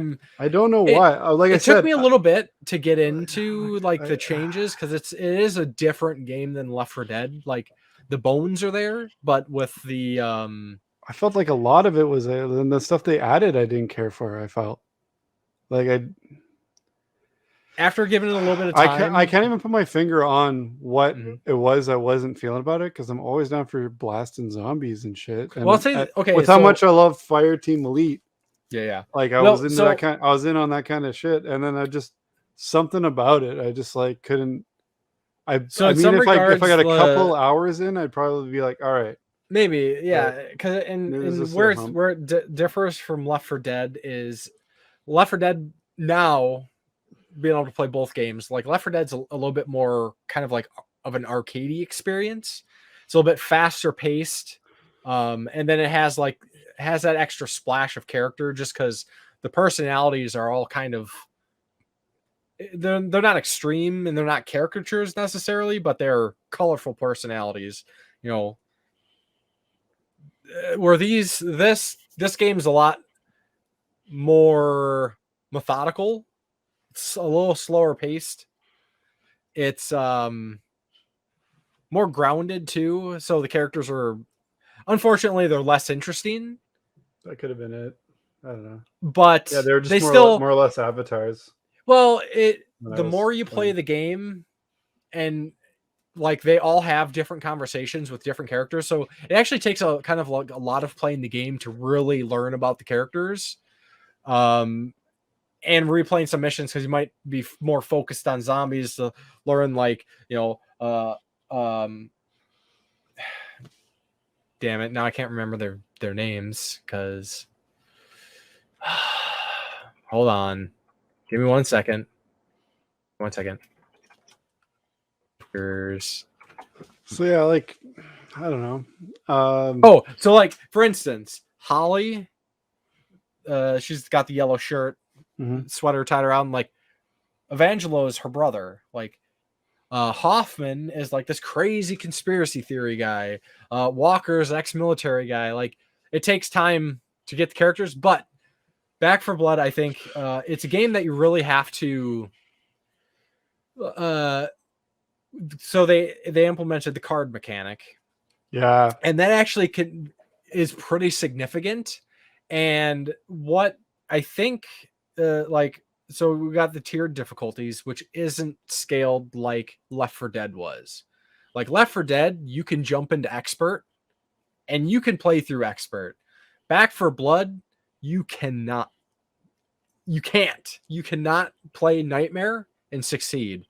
don't know why. Like it took me a little bit to get into the changes because it is a different game than Left 4 Dead. Like the bones are there, but with the I felt like a lot of it was and the stuff they added I didn't care for. I felt like after giving it a little bit of time, I can't even put my finger on what it was I wasn't feeling about it because I'm always down for blasting zombies and shit. And I'll say how much I love Fireteam Elite. Yeah. Like I was into that kind. I was in on that kind of shit, and then I just something about it. I just couldn't. I mean, if I got a couple hours in, I'd probably be like, all right. Maybe, yeah, because and where it differs from Left 4 Dead is Left 4 Dead now. Being able to play both games, like Left 4 Dead's a little bit more kind of like of an arcadey experience. It's a little bit faster paced, and then it has that extra splash of character just because the personalities are all kind of they're not extreme and they're not caricatures necessarily, but they're colorful personalities. Where this game is a lot more methodical. It's a little slower paced. It's more grounded too. So the characters are, unfortunately, they're less interesting. That could have been it. I don't know. But yeah, they're just more or less avatars. Well, the more you play the game, and they all have different conversations with different characters. So it actually takes a kind of a lot of playing the game to really learn about the characters. And replaying some missions because you might be more focused on zombies to learn damn it, now I can't remember their names because hold on, give me 1 second. So yeah, I don't know. So for instance, Holly, she's got the yellow shirt. Sweater tied around. Evangelo is her brother. Hoffman is this crazy conspiracy theory guy. Walker's an ex-military guy. It takes time to get the characters, but Back 4 Blood, I think it's a game that you really have to. So they implemented the card mechanic. Yeah, and that actually is pretty significant. And what I think, so we got the tiered difficulties, which isn't scaled like Left 4 Dead was. Like Left 4 Dead, you can jump into expert and you can play through expert. Back 4 Blood, you cannot. You can't. You cannot play Nightmare and succeed.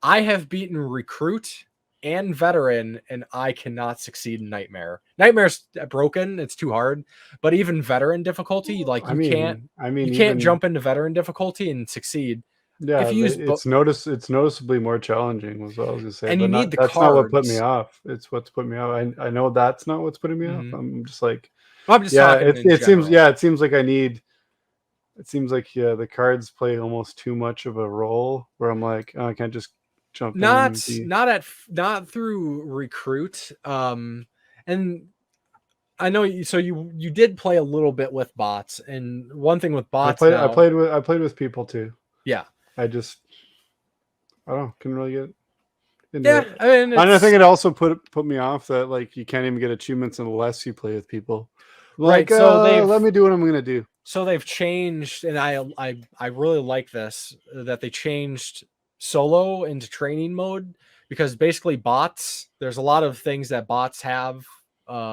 I have beaten Recruit and Veteran, and I cannot succeed in Nightmare. Nightmare's broken; it's too hard. But even Veteran difficulty, like you can't jump into Veteran difficulty and succeed. Yeah, if you use it's noticeably more challenging. Was what I was gonna say. And you need the that's cards. not what put me off. It's what's put me off. I know that's not what's putting me off. I'm just like, I'm just talking. It seems like I need. It seems like the cards play almost too much of a role where I'm like, oh, I can't just jump. Not through Recruit. And I know you did play a little bit with bots, and one thing with bots, I played with people too. Yeah, I don't know, couldn't really get into yeah. it. I mean, I think it also put me off that like you can't even get achievements unless you play with people. Like, right. So let me do what I'm gonna do. So they've changed, and I really like this, that they changed solo into training mode, because basically bots, there's a lot of things that bots have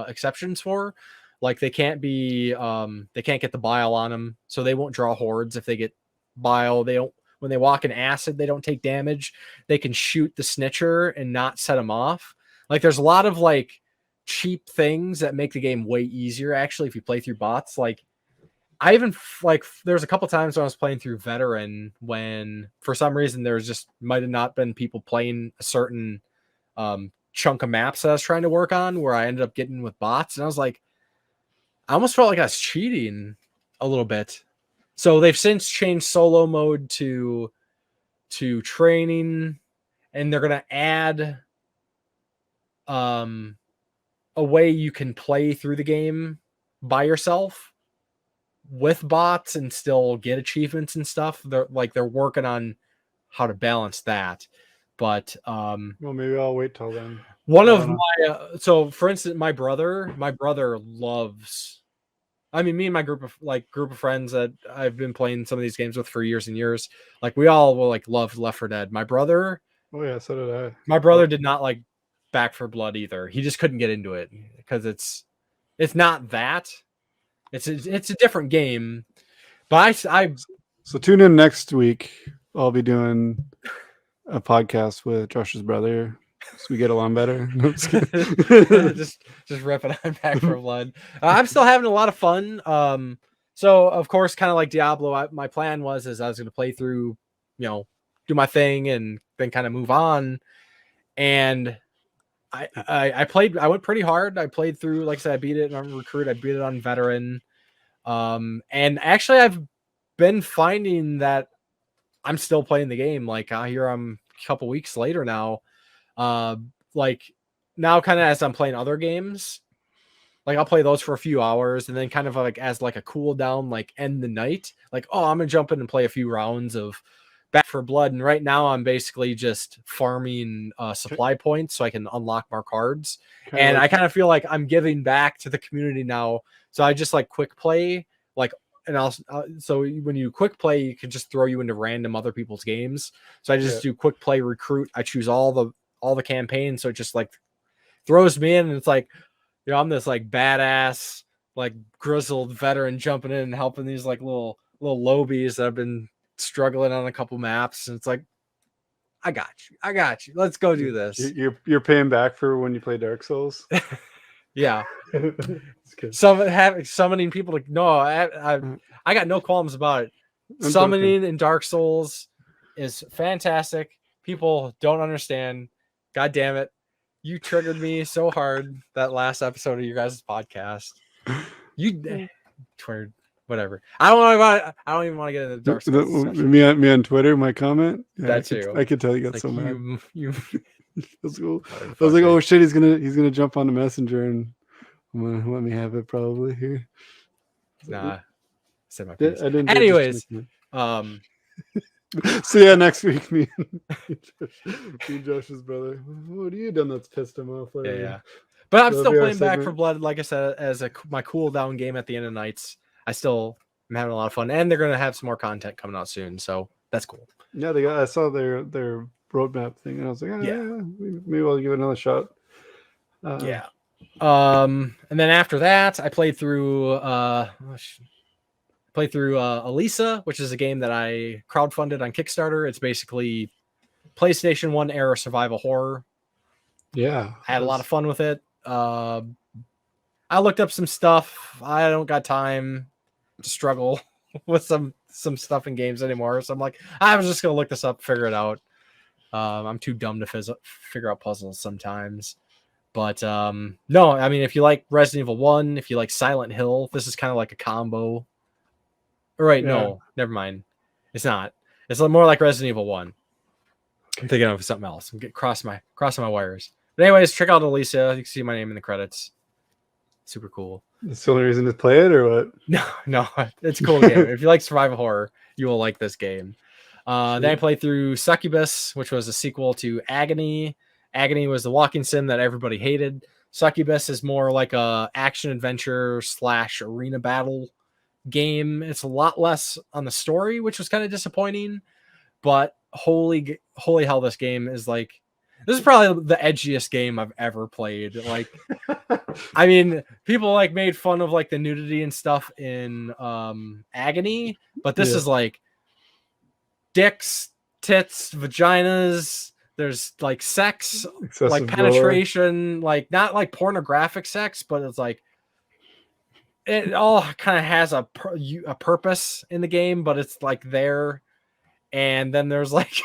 exceptions for. Like they can't get the bile on them, so they won't draw hordes if they get bile. When they walk in acid, they don't take damage. They can shoot the snitcher and not set them off. Like there's a lot of like cheap things that make the game way easier actually if you play through bots. Like I even there's a couple times when I was playing through Veteran when for some reason there was just might have not been people playing a certain chunk of maps that I was trying to work on, where I ended up getting with bots, and I was like, I almost felt like I was cheating a little bit. So they've since changed solo mode to training, and they're gonna add a way you can play through the game by yourself with bots and still get achievements and stuff. They're working on how to balance that. But well, maybe I'll wait till then. One of my so for instance, my brother loves, I mean, me and my group of friends that I've been playing some of these games with for years and years, like we all will love Left 4 Dead. My brother, oh yeah, so did I. My brother did not like Back 4 Blood either. He just couldn't get into it because it's not that. It's a different game. But so tune in next week. I'll be doing a podcast with Josh's brother, so we get along better. No, just rip it on Back 4 Blood. I'm still having a lot of fun. So of course, kind of like Diablo, my plan was I was going to play through, do my thing, and then kind of move on. And I went pretty hard. I played through, like I said, I beat it on Recruit. I beat it on Veteran. And actually I've been finding that I'm still playing the game. Like here I'm a couple weeks later now. Like now kind of as I'm playing other games, like I'll play those for a few hours and then kind of like as like a cool down, like end the night, like, oh, I'm gonna jump in and play a few rounds of Back 4 Blood. And right now I'm basically just farming supply points so I can unlock more cards. And I kind of feel like I'm giving back to the community now. So I just like quick play, so when you quick play, you can just throw you into random other people's games. So I just do quick play Recruit. I choose all the campaigns. So it just like throws me in, and it's like, I'm this like badass, like grizzled veteran jumping in and helping these like little lobies that have been struggling on a couple maps, and it's like, I got you. Let's go do this. You're paying back for when you play Dark Souls. Yeah. Summoning people to I got no qualms about it. Summoning in Dark Souls is fantastic. People don't understand. God damn it. You triggered me so hard that last episode of your guys' podcast. You Twitter, whatever. I don't even want to get into Dark Souls. Me on Twitter, my comment. Yeah, that too. I could tell you got like so mad. That's cool. I was like, oh shit, he's gonna jump on the messenger and let me have it probably here. Nah. Said my piece. Anyways, so yeah, next week me and Josh's brother. What have you done that's pissed him off lately? Yeah. But I'm That'll still be our playing Back segment. for Blood, like I said, as my cool down game at the end of nights. I still am having a lot of fun, and they're gonna have some more content coming out soon, so that's cool. Yeah, I saw their roadmap thing, and I was like, Yeah. maybe I'll give it another shot. Yeah. And then after that, I played through Elisa, which is a game that I crowdfunded on Kickstarter. It's basically PlayStation 1 era survival horror. Yeah, I had a lot of fun with it. I looked up some stuff. I don't got time to struggle with some stuff in games anymore. So I'm like, I was just gonna look this up, figure it out. I'm too dumb to figure out puzzles sometimes. But no, I mean, if you like Resident Evil 1, if you like Silent Hill, this is kind of like a combo. All right, no, never mind. It's not. It's more like Resident Evil 1. I'm thinking of something else. I'm getting crossing my wires. But anyways, check out Alicia. You can see my name in the credits. Super cool. That's the only reason to play it, or what? No, it's a cool game. If you like survival horror, you will like this game. Then I played through Succubus, which was a sequel to Agony. Agony was the walking sim that everybody hated. Succubus is more like a action adventure / arena battle game. It's a lot less on the story, which was kind of disappointing. But holy hell, this game is like, this is probably the edgiest game I've ever played. Like, I mean, people like made fun of like the nudity and stuff in Agony, but this is like dicks, tits, vaginas. There's like sex, Excessive like penetration, like not like pornographic sex, but it's like it all kind of has a purpose in the game, but it's like there. And then there's like,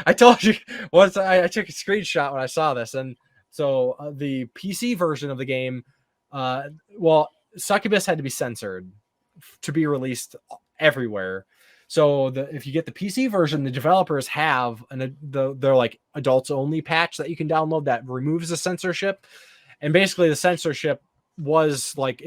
I told you once I took a screenshot when I saw this. And so the PC version of the game, well, Succubus had to be censored to be released everywhere. So if you get the PC version, the developers have they're like adults only patch that you can download that removes the censorship. And basically the censorship was like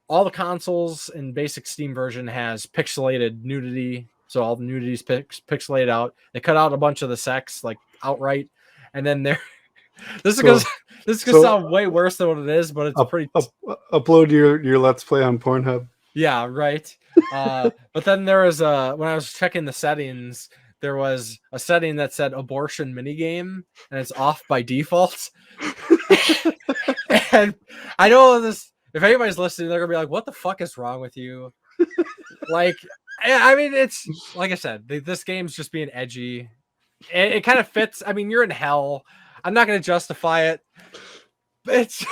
all the consoles in basic Steam version has pixelated nudity. So all the nudity is pixelated out. They cut out a bunch of the sex like outright. And then this is gonna sound way worse than what it is, but it's pretty. Upload your Let's Play on Pornhub. Yeah, right. But then there was when I was checking the settings, there was a setting that said abortion minigame, and it's off by default. And I know this. If anybody's listening, they're gonna be like, "What the fuck is wrong with you?" Like, I mean, it's like I said, this game's just being edgy. It kind of fits. I mean, you're in hell. I'm not gonna justify it. It's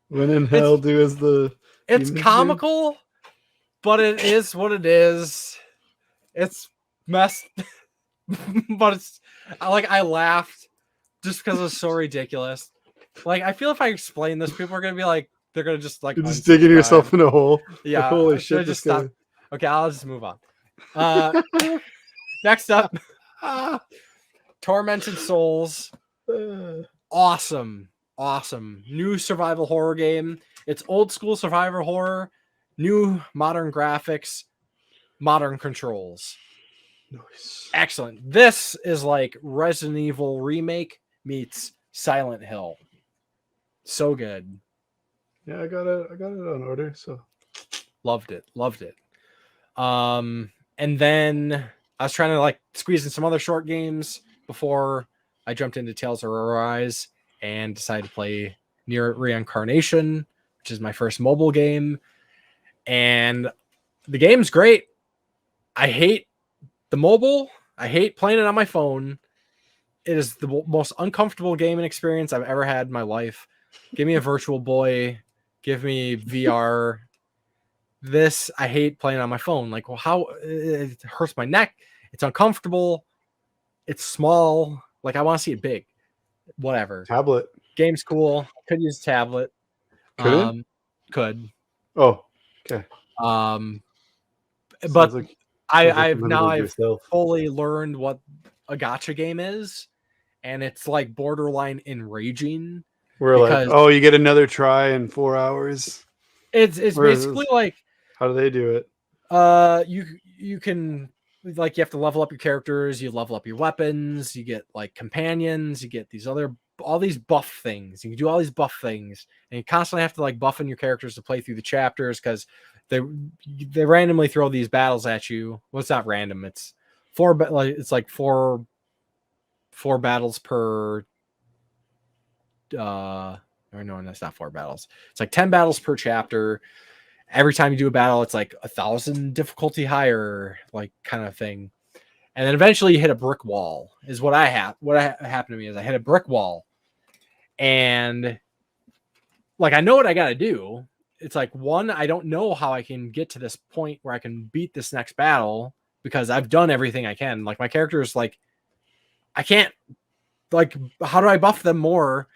when in hell do as the. It's comical, but it is what it is. It's messed, but it's like I laughed just because it's so ridiculous. Like I feel if I explain this, people are gonna be like, they're gonna just like you're just digging yourself in a hole. Yeah, like, holy shit! Just stop. Okay, I'll just move on. Next up, Tormented Souls. Awesome new survival horror game. It's old school survival horror, new modern graphics, modern controls. Nice. Excellent. This is like Resident Evil Remake meets Silent Hill. So good. Yeah, I got it on order, so loved it. And then I was trying to like squeeze in some other short games before I jumped into Tales of Arise and decided to play Near Reincarnation, which is my first mobile game. And the game's great. I hate the mobile. I hate playing it on my phone. It is the most uncomfortable gaming experience I've ever had in my life. Give me a Virtual Boy. Give me VR. This, I hate playing on my phone. Like, well, how it hurts my neck. It's uncomfortable. It's small. Like, I want to see it big. Whatever. Tablet. Game's cool. Could use tablet. Could it? Could. Oh, okay. But like, I've fully learned what a gacha game is, and it's like borderline enraging. We're like, oh, you get another try in 4 hours. It's basically like, how do they do it? You can, like, you have to level up your characters, you level up your weapons, you get like companions, you get these other all these buff things. You can do all these buff things, and you constantly have to like buff in your characters to play through the chapters because they randomly throw these battles at you. Well, it's not random. It's it's like four battles per. Or no, that's not 4 battles. It's like 10 battles per chapter. Every time you do a battle, it's like 1,000 difficulty higher, like kind of thing. And then eventually you hit a brick wall. Is what happened to me is I hit a brick wall, and like I know what I got to do. It's like, one, I don't know how I can get to this point where I can beat this next battle because I've done everything I can. Like my character is like, I can't. Like, how do I buff them more?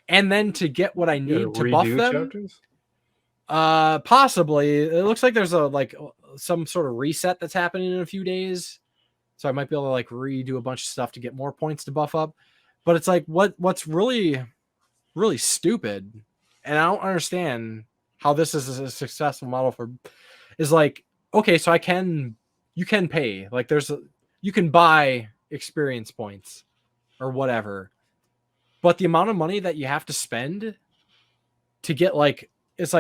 And then to get what I need to buff them, chapters? Possibly. It looks like there's some sort of reset that's happening in a few days, so I might be able to like redo a bunch of stuff to get more points to buff up. But it's like what's really, really stupid, and I don't understand how this is a successful model is like, okay, so you can pay, like you can buy experience points or whatever. But the amount of money that you have to spend to get it's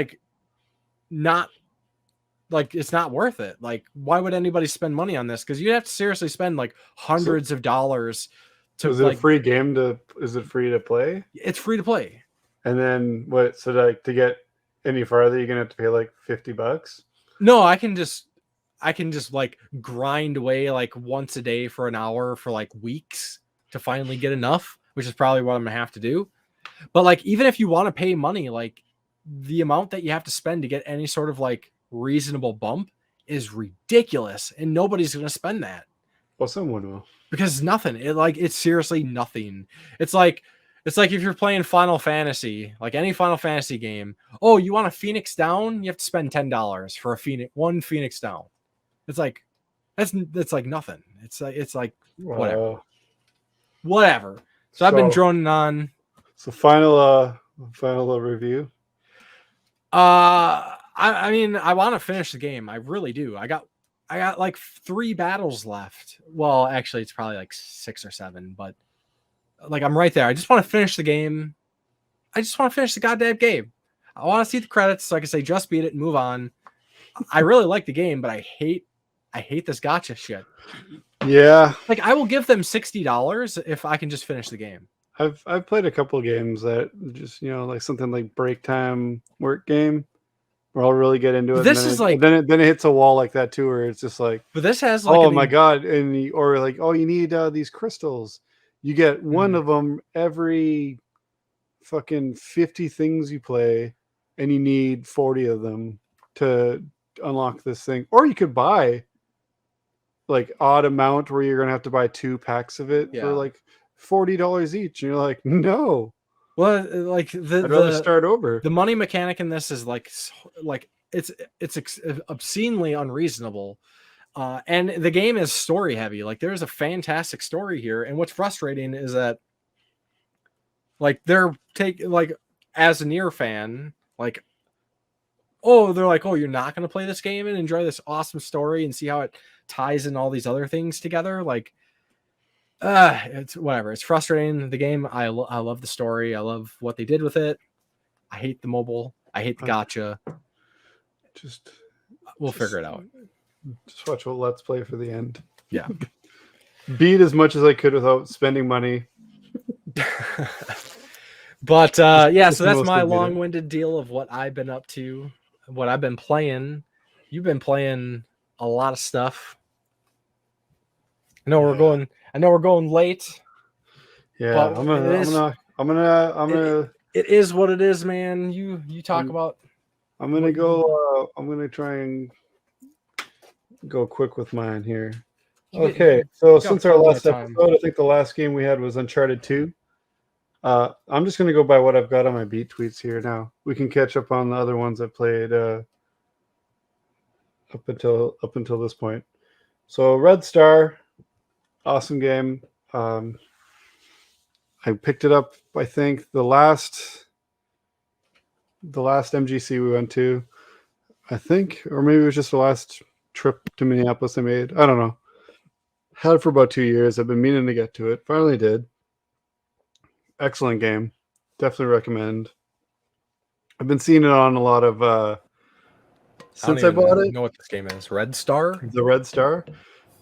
not worth it. Like, why would anybody spend money on this? Because you have to seriously spend like hundreds of dollars to. Is it a free game is it free to play? It's free to play. And then what? So like to get any farther, you're gonna have to pay like $50. No, I can just like grind away like once a day for an hour for like weeks to finally get enough, which is probably what I'm gonna have to do. But like, even if you want to pay money, like the amount that you have to spend to get any sort of like reasonable bump is ridiculous, and nobody's gonna spend that. Well, someone will, because it's nothing. It's seriously nothing. It's like if you're playing Final Fantasy, like any Final Fantasy game. Oh, you want a Phoenix down? You have to spend $10 for one Phoenix down. It's like that's like nothing. It's like wow. Whatever. So I've been droning on. So final review. I mean, I want to finish the game. I really do. I got like 3 battles left. Well, actually, it's probably like 6 or 7, but like I'm right there. I just want to finish the game. I just want to finish the goddamn game. I want to see the credits so I can say just beat it and move on. I really like the game, but I hate this gotcha shit. Yeah. Like, I will give them $60 if I can just finish the game. I've played a couple of games that just, like something like break time work game where I'll really get into it. This is like, then it hits a wall like that too, where it's just like, but this has like, oh my God. Or like, oh, you need these crystals. You get one of them every fucking 50 things you play, and you need 40 of them to unlock this thing. Or you could buy like odd amount where you're gonna have to buy 2 packs of it for like $40 each, and you're like, no. Well, like I'd rather start over. The money mechanic in this is like it's obscenely unreasonable, and the game is story heavy. Like, there's a fantastic story here, and what's frustrating is that like as a Nier fan, like, they're like, oh, you're not gonna play this game and enjoy this awesome story and see how it ties in all these other things together. Like, it's whatever. It's frustrating. The game, I love the story. I love what they did with it. I hate the mobile. I hate the gotcha. We'll figure it out. Just watch what Let's Play for the end. Yeah. Beat as much as I could without spending money. But yeah, so that's my long-winded deal of what I've been up to, what I've been playing. You've been playing a lot of stuff. I know we're going late. Yeah, I'm gonna. It is what it is, man. You talk about. I'm gonna go. I'm gonna try and go quick with mine here. Okay, so since our last episode, I think the last game we had was Uncharted 2. I'm just gonna go by what I've got on my beat tweets here now. We can catch up on the other ones I played up until this point. So Red Star. Awesome game. I picked it up, I think, the last MGC we went to, I think, or maybe it was just the last trip to Minneapolis I made. I don't know. Had it for about 2 years. I've been meaning to get to it. Finally did. excellent game. Definitely recommend. I've been seeing it on a lot of since I bought it. Know what this game is. Red Star? The Red Star.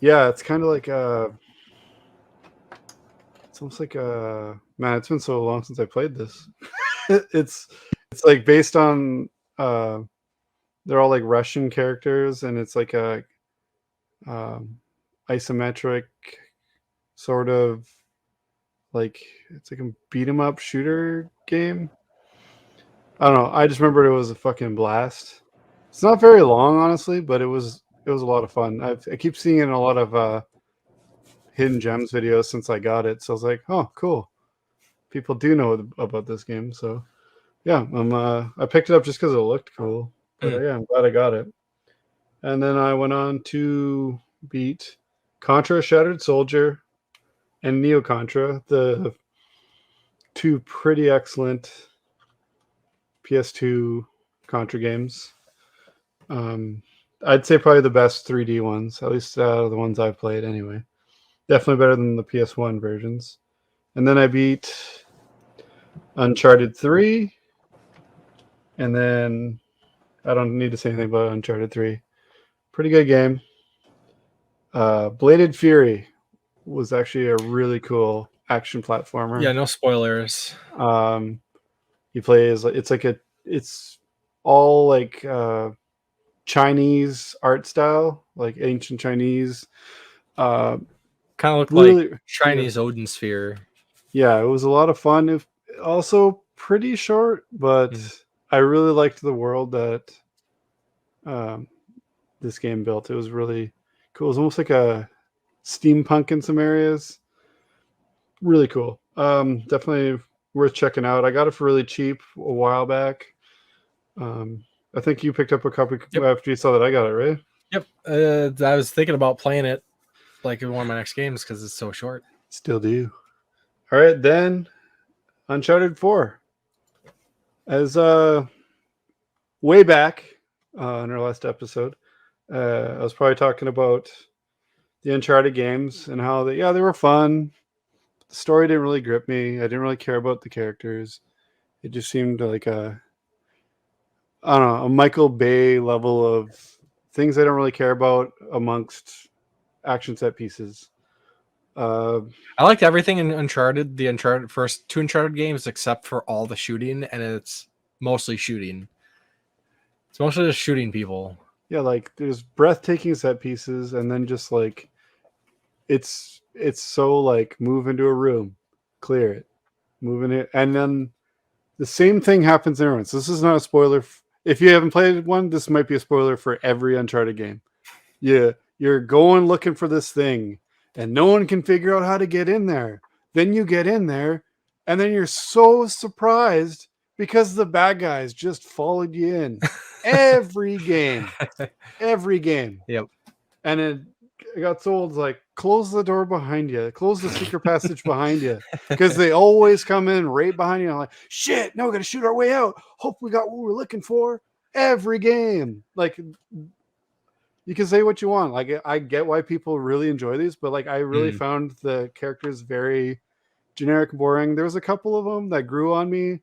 Yeah, it's kind of like it's almost like man, it's been so long since I played this. it's like based on they're all like Russian characters, and it's like a isometric sort of like it's like a beat 'em up shooter game. I don't know. I just remember it was a fucking blast. It's not very long, honestly, but it was a lot of fun. I keep seeing it in a lot of hidden gems videos since I got it, so I was like, oh, cool. People do know about this game, so yeah, I picked it up just because it looked cool. But yeah, I'm glad I got it. And then I went on to beat Contra Shattered Soldier and Neo Contra, the two pretty excellent PS2 Contra games. I'd say probably the best 3D ones, at least the ones I've played anyway. Definitely better than the PS1 versions. And then I beat Uncharted 3. And then I don't need to say anything about Uncharted 3. Pretty good game. Bladed Fury was actually a really cool action platformer. Yeah, no spoilers. You play as it's all like Chinese art style, like ancient Chinese. Kind of looked really, like Chinese Odin Sphere. Yeah, it was a lot of fun. It also pretty short, but I really liked the world that this game built. It was really cool. It was almost like a steampunk in some areas. Really cool. Definitely worth checking out. I got it for really cheap a while back. I think you picked up a copy after you saw that I got it, right? Yep. I was thinking about playing it like in one of my next games because it's so short. Still do. All right, then Uncharted 4. As way back in our last episode, I was probably talking about the Uncharted games and how they were fun. The story didn't really grip me. I didn't really care about the characters. It just seemed like a Michael Bay level of things I don't really care about amongst action set pieces. I liked everything in Uncharted, the first two Uncharted games, except for all the shooting, and it's mostly shooting. It's mostly just shooting people. Yeah, like there's breathtaking set pieces, and then just like it's so like move into a room, clear it, move in it, and then the same thing happens in everyone. So this is not a spoiler. If you haven't played one, this might be a spoiler for every Uncharted game. Yeah, you're going looking for this thing, and no one can figure out how to get in there. Then you get in there, and then you're so surprised because the bad guys just followed you in. Every game. Yep. And it got sold like, close the door behind you. Close the secret passage behind you. Because they always come in right behind you. I'm like, shit, now we got to shoot our way out. Hope we got what we're looking for. Every game. Like, you can say what you want. Like, I get why people really enjoy these, but like, I really found the characters very generic and boring. There was a couple of them that grew on me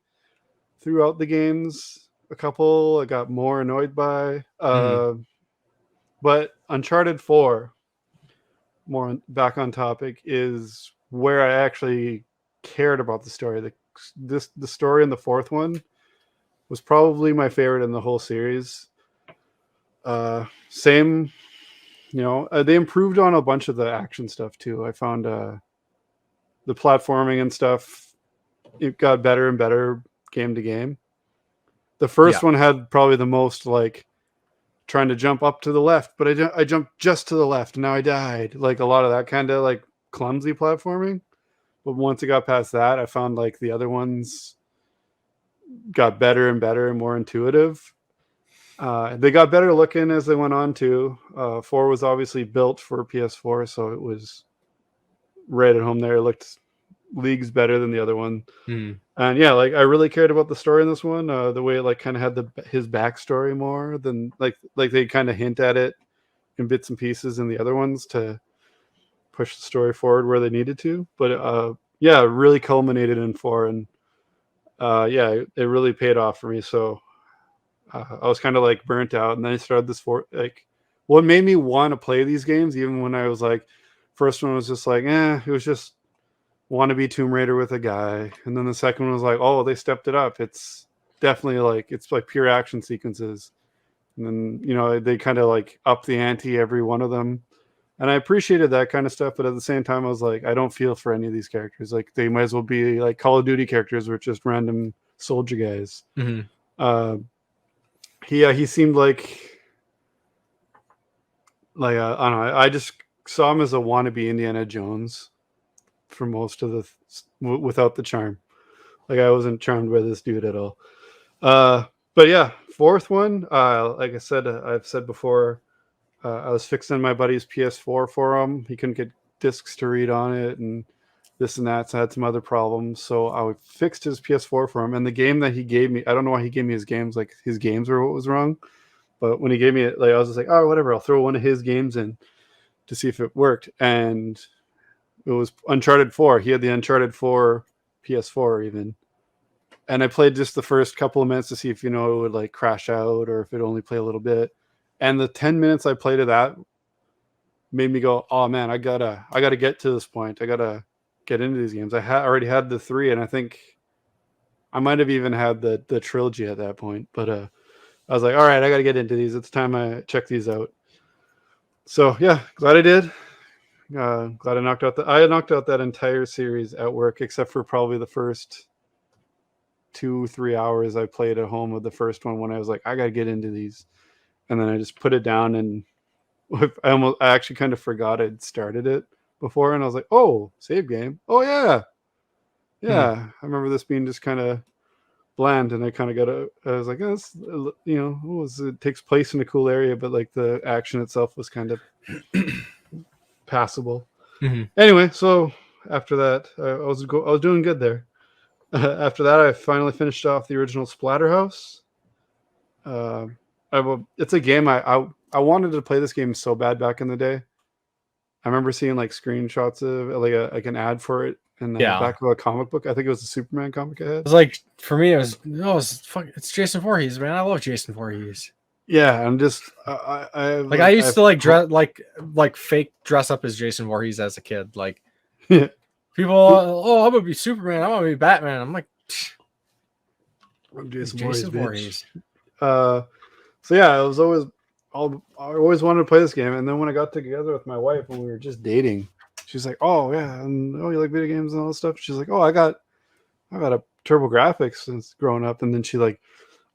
throughout the games. A couple I got more annoyed by. But Uncharted 4, more back on topic, is where I actually cared about the story. The story in the fourth one was probably my favorite in the whole series. Same, they improved on a bunch of the action stuff too. I found the platforming and stuff, it got better and better game to game. The first one had probably the most like trying to jump up to the left, but I jumped just to the left and now I died. Like a lot of that kind of like clumsy platforming. But once it got past that, I found like the other ones got better and better and more intuitive. They got better looking as they went on too. 4 was obviously built for PS4, so it was right at home there. It looked leagues better than the other one. And yeah, like I really cared about the story in this one. The way it like kind of had his backstory more than like they kind of hint at it in bits and pieces in the other ones to push the story forward where they needed to. But yeah, really culminated in 4, and yeah, it really paid off for me. So I was kind of like burnt out, and then I started this 4. Like, what made me want to play these games, even when I was like, first one was just like, it was just want to be Tomb Raider with a guy, and then the second one was like, oh, they stepped it up. It's definitely like pure action sequences, and then they kind of like up the ante every one of them. And I appreciated that kind of stuff, but at the same time, I was like, I don't feel for any of these characters. Like, they might as well be like Call of Duty characters, where it's just random soldier guys. Mm-hmm. He seemed like I don't know. I just saw him as a wannabe Indiana Jones for most of without the charm. Like, I wasn't charmed by this dude at all. But yeah, fourth one. Like I said, I've said before. I was fixing my buddy's PS4 for him. He couldn't get discs to read on it and this and that. So I had some other problems. So I fixed his PS4 for him. And the game that he gave me, I don't know why he gave me his games. Like, his games were what was wrong. But when he gave me it, like, I was just like, oh, whatever. I'll throw one of his games in to see if it worked. And it was Uncharted 4. He had the Uncharted 4 PS4 even. And I played just the first couple of minutes to see if, it would like crash out or if it only play a little bit. And the 10 minutes I played of that made me go, oh man, I gotta get to this point. I gotta get into these games. I already had the 3, and I think I might have even had the trilogy at that point. But I was like, all right, I gotta get into these. It's time I check these out. So yeah, glad I did. Glad I knocked out that entire series at work, except for probably the first 2-3 hours I played at home with the first one, when I was like, I gotta get into these. And then I just put it down, and I actually kind of forgot I'd started it before, and I was like, oh, save game. Oh yeah. I remember this being just kind of bland, and I kind of I was like, it takes place in a cool area, but like the action itself was kind of passable. Mm-hmm. Anyway, so after that, I was doing good there. After that, I finally finished off the original Splatterhouse. It's a game I wanted to play this game so bad back in the day. I remember seeing like screenshots of like an ad for it in the back of a comic book. I think it was a Superman comic I had. It was like, for me, it's Jason Voorhees, man. I love Jason Voorhees. Yeah, I'm just I used to dress like fake dress up as Jason Voorhees as a kid. Like, people, I'm gonna be Superman. I'm gonna be Batman. I'm like, I'm Jason Voorhees. So yeah, I always wanted to play this game, and then when I got together with my wife when we were just dating, she's like, "Oh yeah, and you like video games and all that stuff." She's like, "Oh, I got a TurboGrafx since growing up," and then she like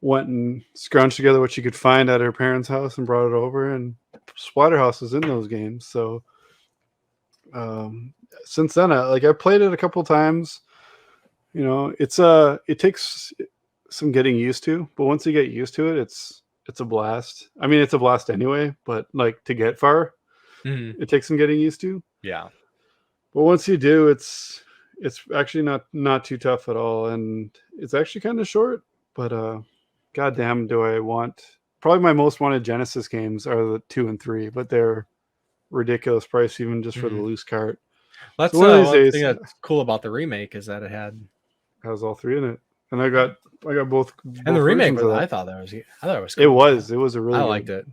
went and scrounged together what she could find at her parents' house and brought it over, and Splatterhouse is in those games. So since then, I played it a couple times. It takes some getting used to, but once you get used to it, it's a blast. I mean, it's a blast anyway, but like to get far, it takes some getting used to. Yeah. But once you do, it's actually not too tough at all, and it's actually kind of short. But goddamn, do I want? Probably my most wanted Genesis games are the 2 and 3, but they're ridiculous price even just for the loose cart. That's so one thing that's cool about the remake is that it has all 3 in it, and I got both. And the remake, I thought it was cool. It was a really. I liked it.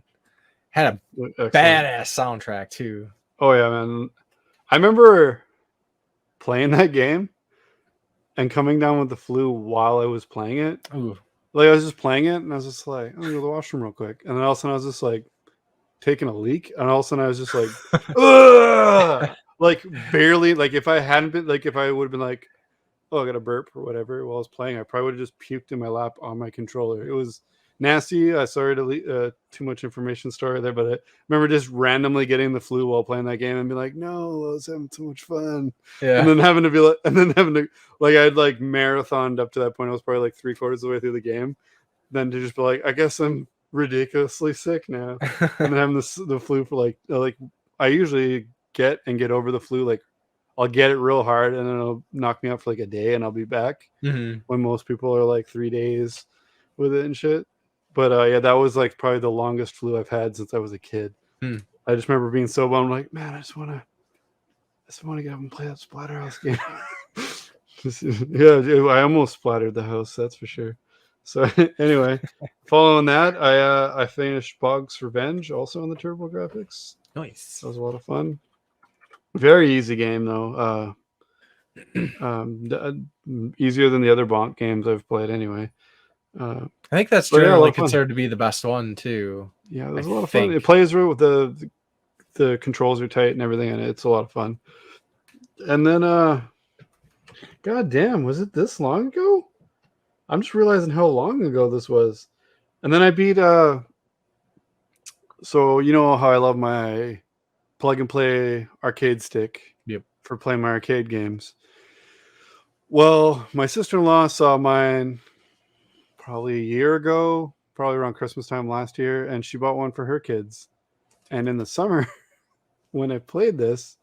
Had a badass soundtrack too. Oh yeah, man! I remember playing that game and coming down with the flu while I was playing it. Ooh. Like, I was just playing it, and I was just like, I'm gonna go to the washroom real quick, and then all of a sudden I was just like taking a leak, and all of a sudden I was just like, ugh! Like barely. Like if I hadn't been, like if I would have been like, oh, I got a burp or whatever while I was playing, I probably would have just puked in my lap on my controller. It was nasty. Sorry to too much information story there, but I remember just randomly getting the flu while playing that game and be like, no, I was having so much fun. Yeah. And then having to I'd like marathoned up to that point. I was probably like 3/4 of the way through the game. Then to just be like, I guess I'm ridiculously sick now. And then having the flu for like I usually get over the flu. Like I'll get it real hard and then it'll knock me out for like a day and I'll be back. Mm-hmm. When most people are like 3 days with it and shit. But yeah, that was like probably the longest flu I've had since I was a kid. I just remember being so bummed. I'm like, man, I just want to get up and play that Splatterhouse game. Yeah, I almost splattered the house, that's for sure. So anyway, following that, I finished Pogs Revenge, also on the Turbo Graphics. Nice. That was a lot of fun. Very easy game though. Easier than the other Bonk games I've played anyway. I think that's But yeah, a lot generally of fun. considered to be the best one too. Yeah, it was I a lot of fun. It think. plays right with the controls are tight and everything in it. It's a lot of fun. And then God damn, was it this long ago? I'm just realizing how long ago this was. And then I beat so you know how I love my plug and play arcade stick Yep. for playing my arcade games. Well, my sister-in-law saw mine probably a year ago, probably around Christmas time last year, and she bought one for her kids. And in the summer, when I played this,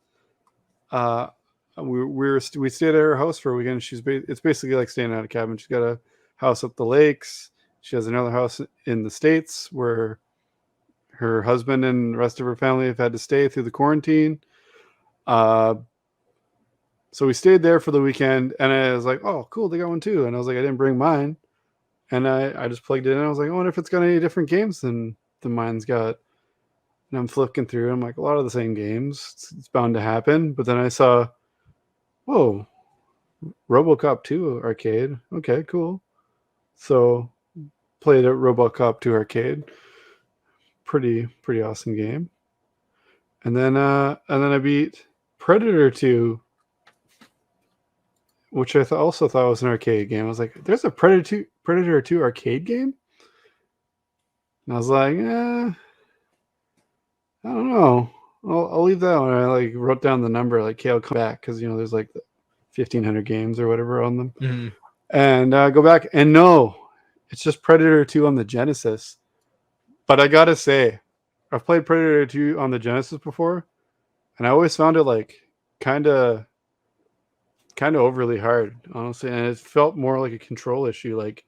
we stayed at her house for a weekend. It's basically like staying at a cabin. She's got a house up the lakes. She has another house in the States where her husband and the rest of her family have had to stay through the quarantine. So we stayed there for the weekend, and I was like, oh, cool, they got one too. And I was like, I didn't bring mine. And I just plugged it in. I was like, I wonder if it's got any different games than mine's got. And I'm flicking through. I'm like, a lot of the same games. It's bound to happen. But then I saw, whoa, RoboCop 2 arcade. Okay, cool. So played at RoboCop 2 arcade. Pretty awesome game. And then I beat Predator 2, which I also thought was an arcade game. I was like, there's a Predator 2 arcade game? And I was like, I don't know. I'll leave that one. I like wrote down the number, like, okay, I'll come back, because there's like 1,500 games or whatever on them. Mm-hmm. And go back, and no, it's just Predator 2 on the Genesis. But I gotta say, I've played Predator 2 on the Genesis before, and I always found it like kind of overly hard, honestly. And it felt more like a control issue. Like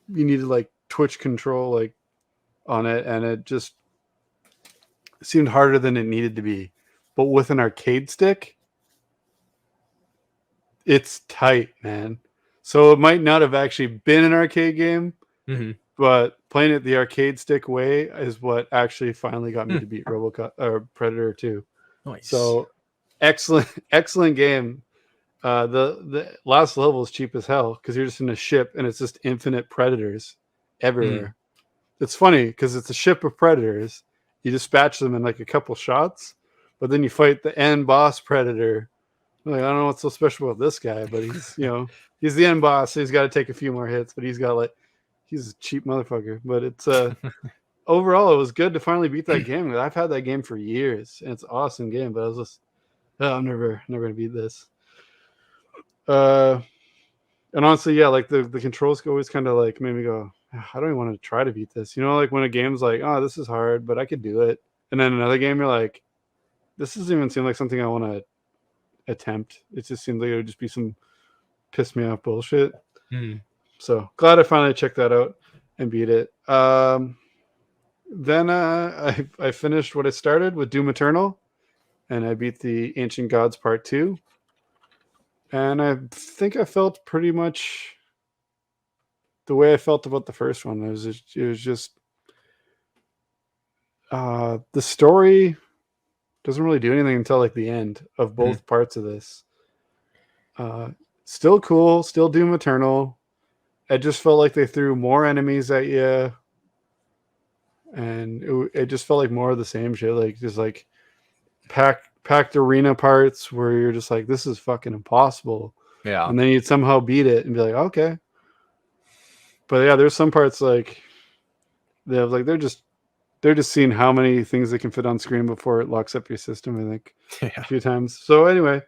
you needed like twitch control like on it, and it just seemed harder than it needed to be. But with an arcade stick, it's tight, man. So it might not have actually been an arcade game, but playing it the arcade stick way is what actually finally got me to beat RoboCop or Predator 2. Nice. So excellent game. The last level is cheap as hell because you're just in a ship and it's just infinite predators everywhere. It's funny because it's a ship of predators. You dispatch them in like a couple shots, but then you fight the end boss predator. Like, I don't know what's so special about this guy, but he's he's the end boss, so he's got to take a few more hits, but he's a cheap motherfucker. But it's overall it was good to finally beat that game. I've had that game for years and it's an awesome game, but I was just I'm never gonna beat this. And honestly, yeah, like the controls always kind of like made me go, I don't even want to try to beat this. Like when a game's like, oh, this is hard, but I could do it. And then another game, you're like, this doesn't even seem like something I want to attempt. It just seems like it would just be some piss me off bullshit. So glad I finally checked that out and beat it. Then I finished what I started with Doom Eternal, and I beat the Ancient Gods Part 2. And I think I felt pretty much the way I felt about the first one. It was just the story doesn't really do anything until like the end of both parts of this. Still cool, still Doom Eternal. I just felt like they threw more enemies at you, and it just felt like more of the same shit. Like just like packed arena parts where you're just like, this is fucking impossible. Yeah. And then you'd somehow beat it and be like, okay. But yeah, there's some parts like they're just seeing how many things they can fit on screen before it locks up your system, I think. A few times. So anyway,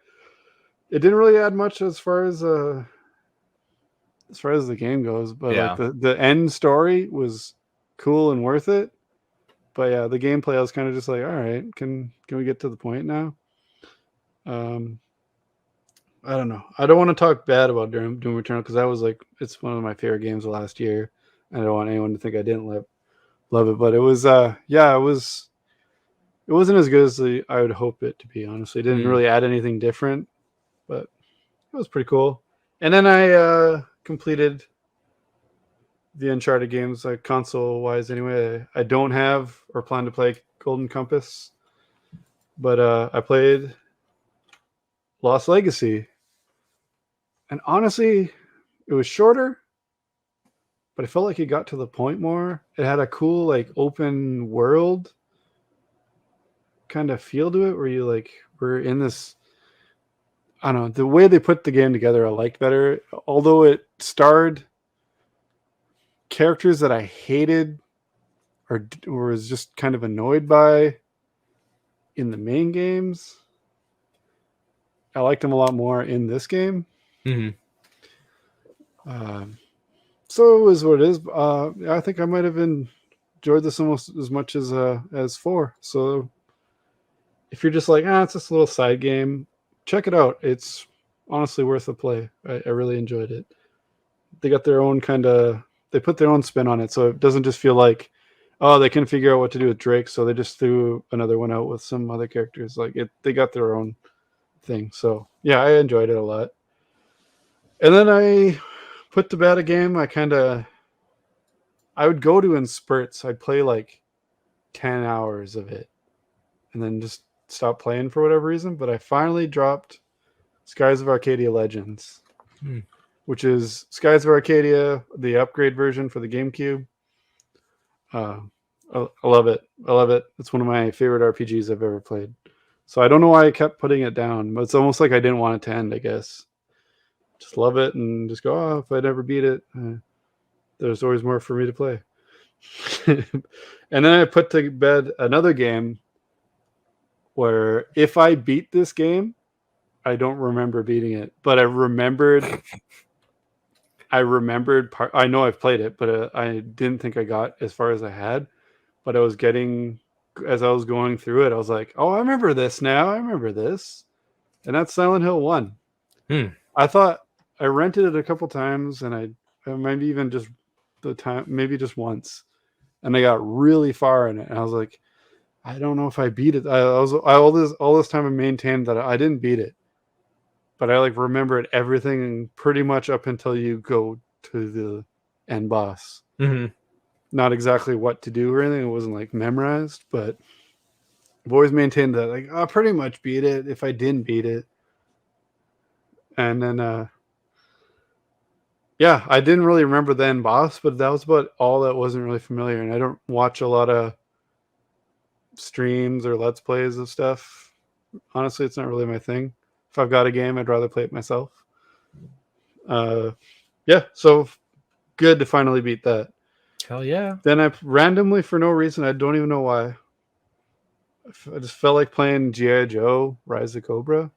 it didn't really add much as far as the game goes, but like the end story was cool and worth it. But yeah, the gameplay I was kind of just like, all right, can we get to the point now? I don't know. I don't want to talk bad about Doom Eternal because that was like, it's one of my favorite games of last year. I don't want anyone to think I didn't love it, but it was it wasn't as good as I would hope it to be. Honestly, it didn't really add anything different, but it was pretty cool. And then I completed the Uncharted games, like console wise. Anyway, I don't have or plan to play Golden Compass, but I played Lost Legacy, and honestly, it was shorter, but I felt like it got to the point more. It had a cool like open world kind of feel to it, where you like were in this. I don't know, the way they put the game together I liked better, although it starred characters that I hated or was just kind of annoyed by in the main games. I liked them a lot more in this game. Mm-hmm. So it is what it is. I think I might have enjoyed this almost as much as 4. So if you're just like, it's just a little side game, check it out. It's honestly worth a play. I really enjoyed it. They got their own they put their own spin on it, so it doesn't just feel like, they couldn't figure out what to do with Drake, so they just threw another one out with some other characters. They got their own thing. So yeah, I enjoyed it a lot. And then I put to bed a game. I would go to in spurts. I'd play like 10 hours of it and then just stop playing for whatever reason. But I finally dropped Skies of Arcadia Legends, which is Skies of Arcadia, the upgrade version for the GameCube. I love it. I love it. It's one of my favorite RPGs I've ever played. So I don't know why I kept putting it down, but it's almost like I didn't want it to end, I guess. Just love it and just go, if I never beat it, there's always more for me to play. And then I put to bed another game where if I beat this game, I don't remember beating it, but I remembered part. I know I've played it, but I didn't think I got as far as I had. But I was as I was going through it, I was like, "Oh, I remember this now. I remember this," and that's Silent Hill 1. I thought I rented it a couple times, and I maybe even just maybe just once, and I got really far in it, and I was like, I don't know if I beat it. All this time I maintained that I didn't beat it. But I remembered everything pretty much up until you go to the end boss. Mm-hmm. Not exactly what to do or anything. It wasn't memorized, but I've always maintained that I pretty much beat it if I didn't beat it. And then I didn't really remember the end boss, but that was about all that wasn't really familiar. And I don't watch a lot of streams or let's plays of stuff. Honestly, it's not really my thing. If I've got a game, I'd rather play it myself. So good to finally beat that. Hell yeah. Then I randomly, for no reason, I don't even know why, I just felt like playing G.I. Joe Rise of Cobra. It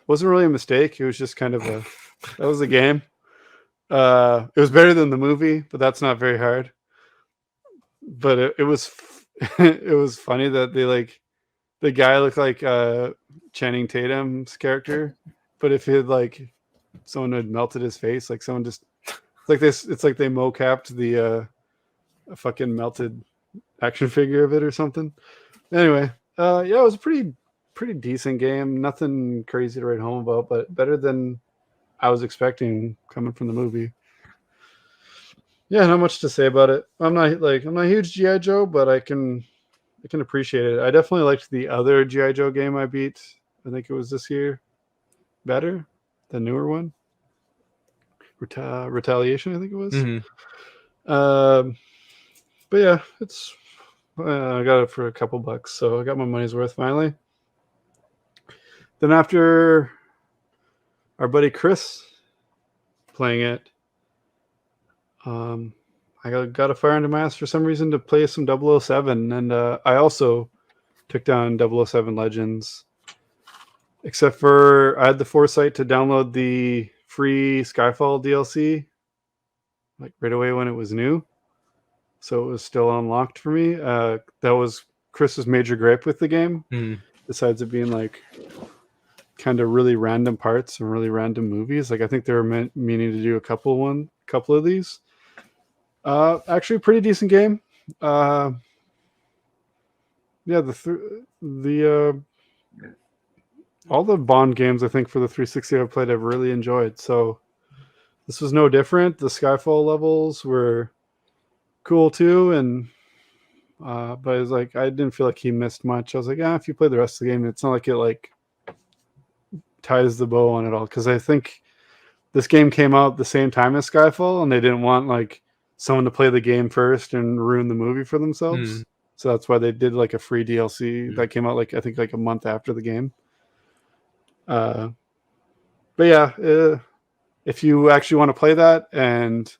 wasn't really a mistake. It was just kind of that was the game. It was better than the movie, but that's not very hard. But it was it was funny that the guy looked like Channing Tatum's character, but if he had someone had melted his face, someone just it's like they mocapped the fucking melted action figure of it or something. Anyway, it was a pretty decent game. Nothing crazy to write home about, but better than I was expecting coming from the movie. Yeah, not much to say about it. I'm not a huge G.I. Joe, but I can appreciate it. I definitely liked the other G.I. Joe game I beat. I think it was this year. Better, the newer one. Retaliation, I think it was. Mm-hmm. But yeah, it's I got it for a couple bucks, so I got my money's worth finally. Then after our buddy Chris playing it, I got a fire under my ass for some reason to play some 007, and I also took down 007 Legends, except for I had the foresight to download the free Skyfall DLC right away when it was new, so it was still unlocked for me. That was Chris's major gripe with the game, besides it being kind of really random parts and really random movies. I think they were meaning to do a couple of these. Actually, pretty decent game. The all the Bond games I think for the 360 I've played I've really enjoyed. So this was no different. The Skyfall levels were cool too, and but it was like I didn't feel like he missed much. I was like, if you play the rest of the game, it's not like it like ties the bow on it all, because I think this game came out the same time as Skyfall, and they didn't want like someone to play the game first and ruin the movie for themselves. So that's why they did like a free DLC that came out like I think like a month after the game. But yeah, if you actually want to play that and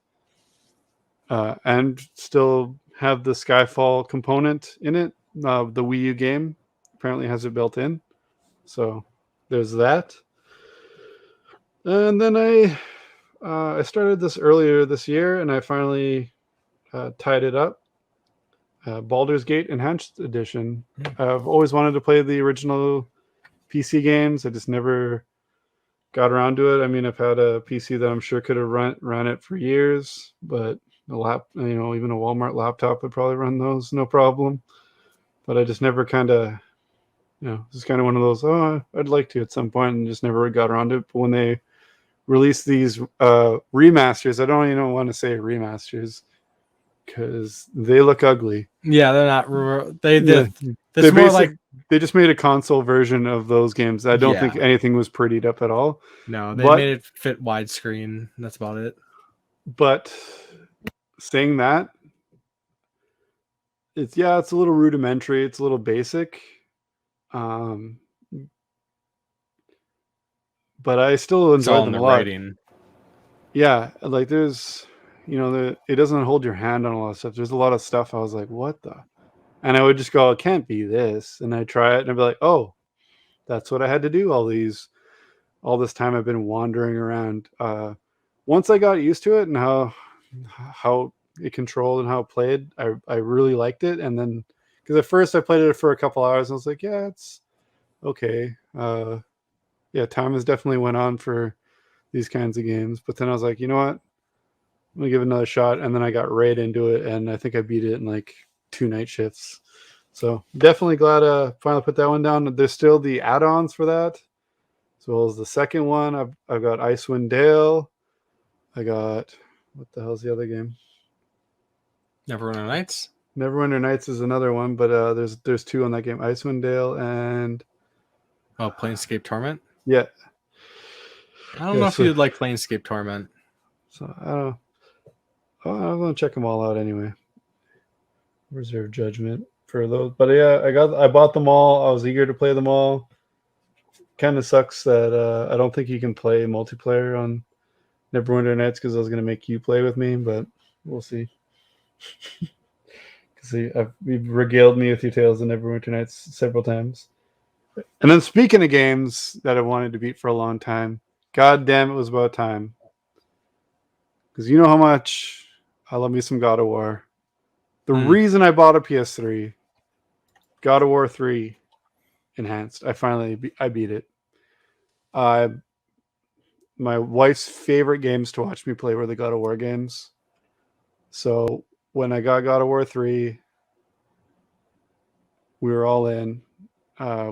still have the Skyfall component in it, the Wii U game apparently has it built in. So there's that. And then I started this earlier this year, and I finally tied it up. Baldur's Gate Enhanced Edition. I've always wanted to play the original PC games. I just never got around to it. I mean, I've had a PC that I'm sure could have run it for years, but even a Walmart laptop would probably run those no problem. But I just never kind of, it's kind of one of those, I'd like to at some point, and just never got around to it. But when they release these remasters, I don't even want to say remasters because they look ugly. Yeah, they're not. They did. They more like they just made a console version of those games. I don't think anything was prettied up at all. No, they made it fit widescreen. That's about it. But saying that, it's a little rudimentary. It's a little basic. But I still enjoy them a lot. Writing. Yeah, like there's, it doesn't hold your hand on a lot of stuff. There's a lot of stuff I was like, what the? And I would just go, it can't be this. And I try it and I'd be like, oh, that's what I had to do all this time I've been wandering around. Once I got used to it and how it controlled and how it played, I really liked it. And then, because at first I played it for a couple hours and I was like, yeah, it's okay. Time has definitely went on for these kinds of games. But then I was like, you know what? I'm going to give it another shot. And then I got right into it. And I think I beat it in like 2 night shifts. So definitely glad to finally put that one down. There's still the add-ons for that, as well as the second one. I've got Icewind Dale. I got, what the hell's the other game? Neverwinter Knights. Neverwinter Knights is another one, but there's 2 on that game. Icewind Dale and Planescape Torment. Yeah. I don't know if you'd like Planescape Torment. So I don't know. I'm gonna check them all out anyway. Reserve judgment for those, but yeah, I bought them all. I was eager to play them all. Kind of sucks that I don't think you can play multiplayer on Neverwinter Nights because I was gonna make you play with me, but we'll see. Because you've regaled me with your tales of Neverwinter Nights several times. And then speaking of games that I wanted to beat for a long time, god damn, it was about time. Because you know how much I love me some God of War. The reason I bought a PS3, God of War 3 Enhanced, I beat it. My wife's favorite games to watch me play were the God of War games. So when I got God of War 3, we were all in.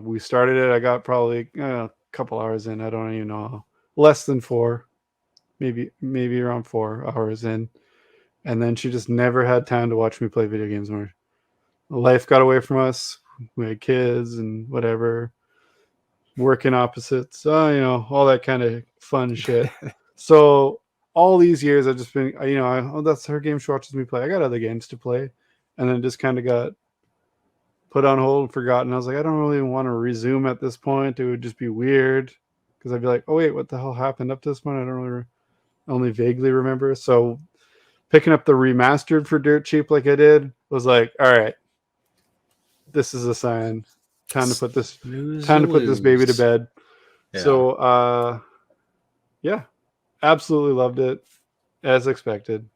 We started it. I got probably a couple hours in. I don't even know. Less than 4. Maybe around 4 hours in. And then she just never had time to watch me play video games more. Life got away from us. We had kids and whatever. Working opposites. All that kind of fun shit. So all these years I've just been, that's her game she watches me play. I got other games to play. And then it just kind of got put on hold and forgotten. I was like, I don't really want to resume at this point. It would just be weird. Because I'd be like, oh, wait, what the hell happened up to this point? I don't really only vaguely remember. So picking up the remastered for dirt cheap like I did was like, all right, this is a sign. Time to put this baby to bed. Yeah. So absolutely loved it as expected.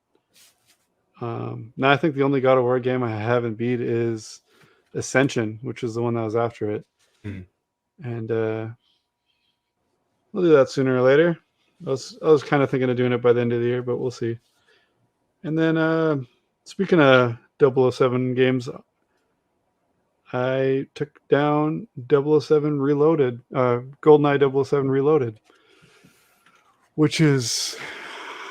Now I think the only God of War game I haven't beat is Ascension, which was the one that was after it. And we'll do that sooner or later. I was kind of thinking of doing it by the end of the year, but we'll see. And then speaking of 007 games, I took down 007 Reloaded, GoldenEye 007 Reloaded, which is,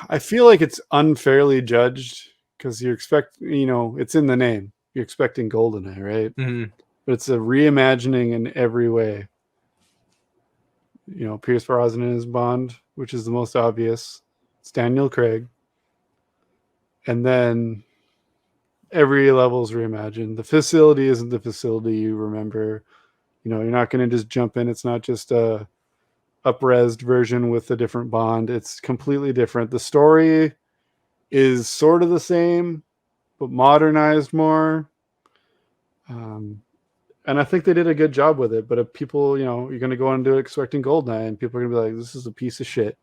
I feel like it's unfairly judged because it's in the name. You're expecting GoldenEye, right? Mm-hmm. But it's a reimagining in every way. Pierce Brosnan is Bond, which is the most obvious. It's Daniel Craig. And then every level is reimagined. The facility isn't the facility you remember. You're not going to just jump in. It's not just a up-resed version with a different Bond. It's completely different. The story is sort of the same, but modernized more. And I think they did a good job with it. But if people, you're going to go into it expecting GoldenEye, and people are going to be like, this is a piece of shit.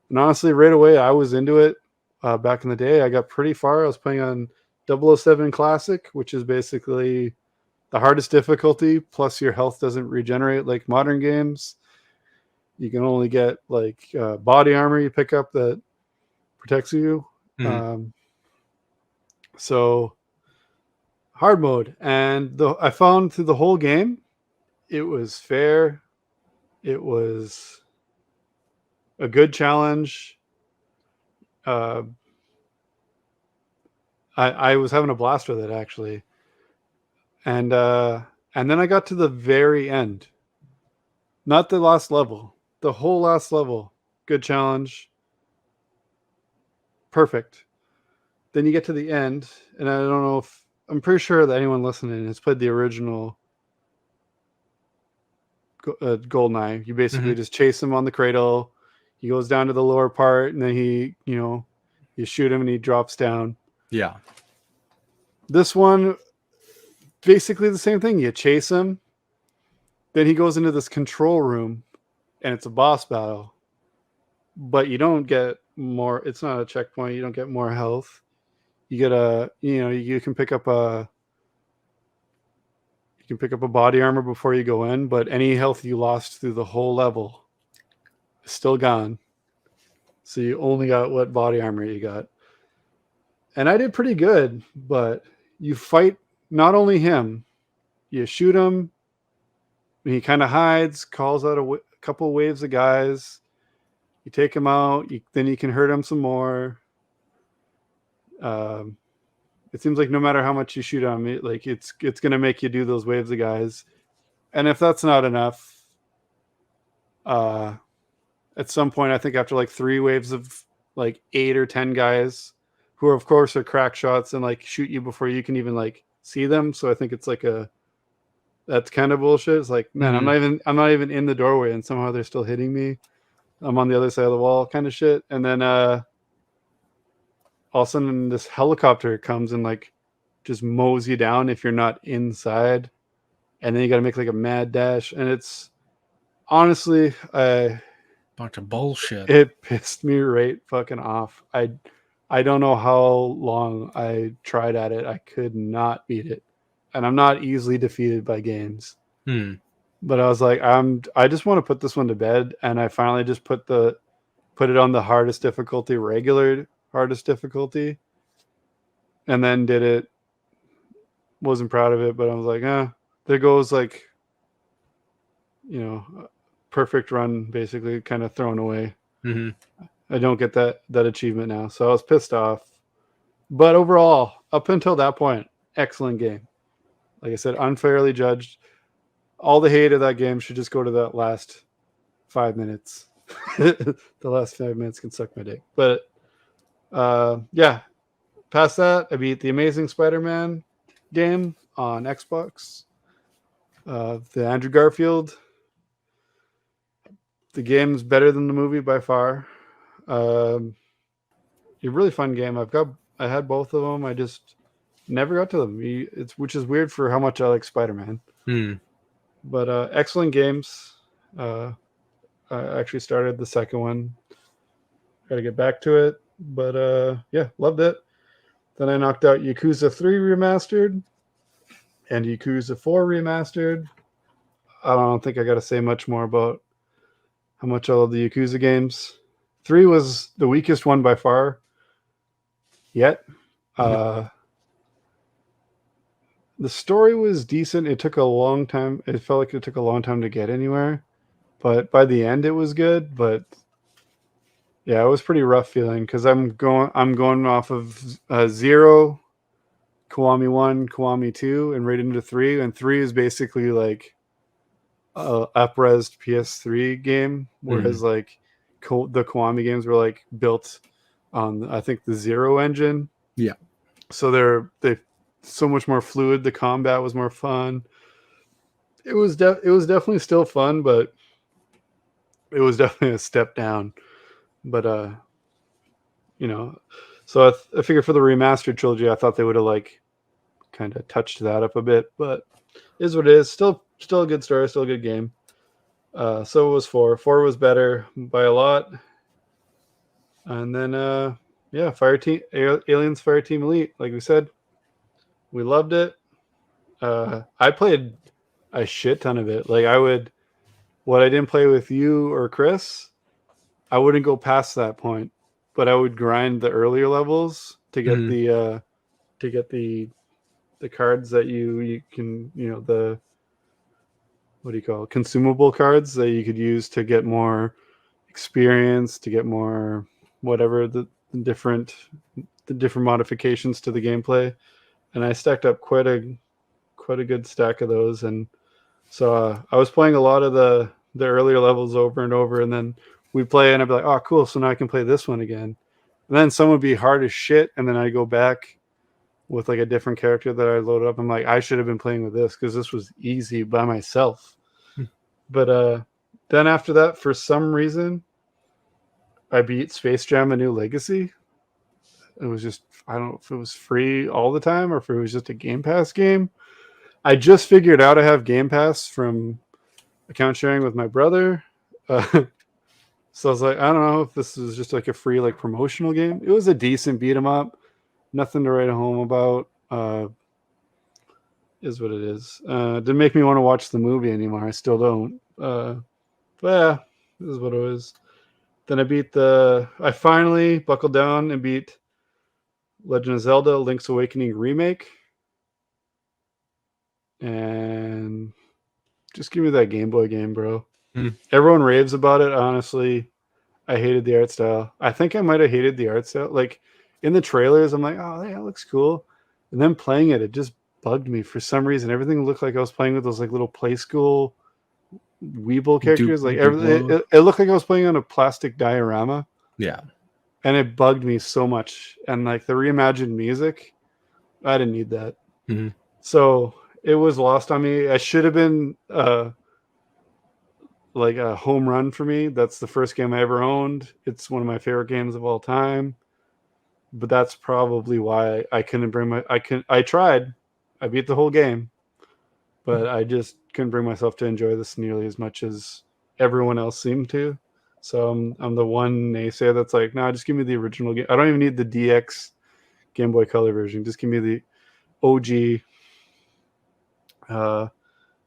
And honestly, right away, I was into it. Back in the day, I got pretty far. I was playing on 007 Classic, which is basically the hardest difficulty, plus your health doesn't regenerate like modern games. You can only get body armor you pick up that protects you. Mm-hmm. So hard mode. And I found through the whole game, it was fair. It was a good challenge. I was having a blast with it, actually. And then I got to the very end. Not the last level. The whole last level. Good challenge. Perfect. Then you get to the end, and I don't know if... I'm pretty sure that anyone listening has played the original GoldenEye. You basically just chase him on the cradle. He goes down to the lower part, and then you shoot him, and he drops down. Yeah. This one, basically the same thing. You chase him. Then he goes into this control room, and it's a boss battle. But you don't get more. It's not a checkpoint. You don't get more health. You get you can pick up a body armor before you go in, but any health you lost through the whole level is still gone. So you only got what body armor you got. And I did pretty good, but you fight not only him, you shoot him, and he kind of hides, calls out a couple waves of guys. You take him out, then you can hurt him some more. It seems like no matter how much you shoot him, it's going to make you do those waves of guys. And if that's not enough, at some point, I think after 3 waves of 8 or 10 guys, who of course are crack shots and shoot you before you can even see them. So I think it's that's kind of bullshit. It's man, I'm not even in the doorway, and somehow they're still hitting me. I'm on the other side of the wall, kind of shit. And then all of a sudden this helicopter comes and just mows you down if you're not inside. And then you got to make a mad dash. And it's honestly, bunch of bullshit. It pissed me right fucking off. I don't know how long I tried at it. I could not beat it. And I'm not easily defeated by games. But I was I just want to put this one to bed. And I finally just put it on the hardest difficulty, regular hardest difficulty, and then did it. Wasn't proud of it, but I was there goes perfect run, basically kind of thrown away. I don't get that achievement now, so I was pissed off. But overall, up until that point, excellent game. Like I said, unfairly judged. All the hate of that game should just go to that last 5 minutes. The last 5 minutes can suck my dick. But yeah, past that, I beat the Amazing Spider-Man game on Xbox. The Andrew Garfield. The game's better than the movie by far. A really fun game. I had both of them. I just never got to them. Which is weird for how much I like Spider-Man. But excellent games. I actually started the second one. Got to get back to it. But yeah, loved it. Then I knocked out Yakuza 3 Remastered and Yakuza 4 Remastered. I don't think I got to say much more about how much I love the Yakuza games. 3 was the weakest one by far yet. The story was decent. It took a long time. It felt like it took a long time to get anywhere, but by the end it was good. But yeah, it was pretty rough feeling because I'm going off of 0, Kiwami 1, Kiwami 2, and right into 3. And 3 is basically like a up-resed PS3 game, whereas like the Kiwami games were like built on, I think, the 0 engine. Yeah. So they so much more fluid. The combat was more fun. It was definitely still fun, but it was definitely a step down. But so I figured for the remastered trilogy, I thought they would have like kind of touched that up a bit. But it is what it is. Still a good story. Still a good game. So it was 4. 4 was better by a lot. And then Aliens Fireteam Elite. Like we said, we loved it. I played a shit ton of it. Like what I didn't play with you or Chris, I wouldn't go past that point, but I would grind the earlier levels to get the cards that you can, the, what do you call it? Consumable cards that you could use to get more experience, to get more whatever the different modifications to the gameplay. And I stacked up quite a good stack of those. And so I was playing a lot of the earlier levels over and over, and then we'd play and I'd be like, oh cool, so now I can play this one again. And then some would be hard as shit, and then I go back with like a different character that I loaded up. I'm like, I should have been playing with this because this was easy by myself. But then after that, for some reason, I beat Space Jam: A New Legacy. It was just, I don't know if it was free all the time or if it was just a Game Pass game. I just figured out I have Game Pass from account sharing with my brother. So I was like, I don't know if this is just like a free like promotional game. It was a decent beat 'em up. Nothing to write home about. Is what it is. Didn't make me want to watch the movie anymore. I still don't. But yeah, this is what it was. Then I finally buckled down and beat Legend of Zelda Link's Awakening Remake. And just give me that Game Boy game, bro. Everyone raves about it. Honestly, I hated the art style. I think I might have hated the art style. Like in the trailers, I'm like, oh, yeah, it looks cool. And then playing it just bugged me for some reason. Everything looked like I was playing with those like little play school Weeble characters. It looked like I was playing on a plastic diorama. Yeah. And it bugged me so much. And like the reimagined music, I didn't need that. So it was lost on me. I should have been like a home run for me. That's the first game I ever owned. It's one of my favorite games of all time. But that's probably why I couldn't I tried. I beat the whole game. But I just couldn't bring myself to enjoy this nearly as much as everyone else seemed to. So I'm the one naysayer that's like, no, just give me the original game. I don't even need the DX Game Boy Color version. Just give me the OG.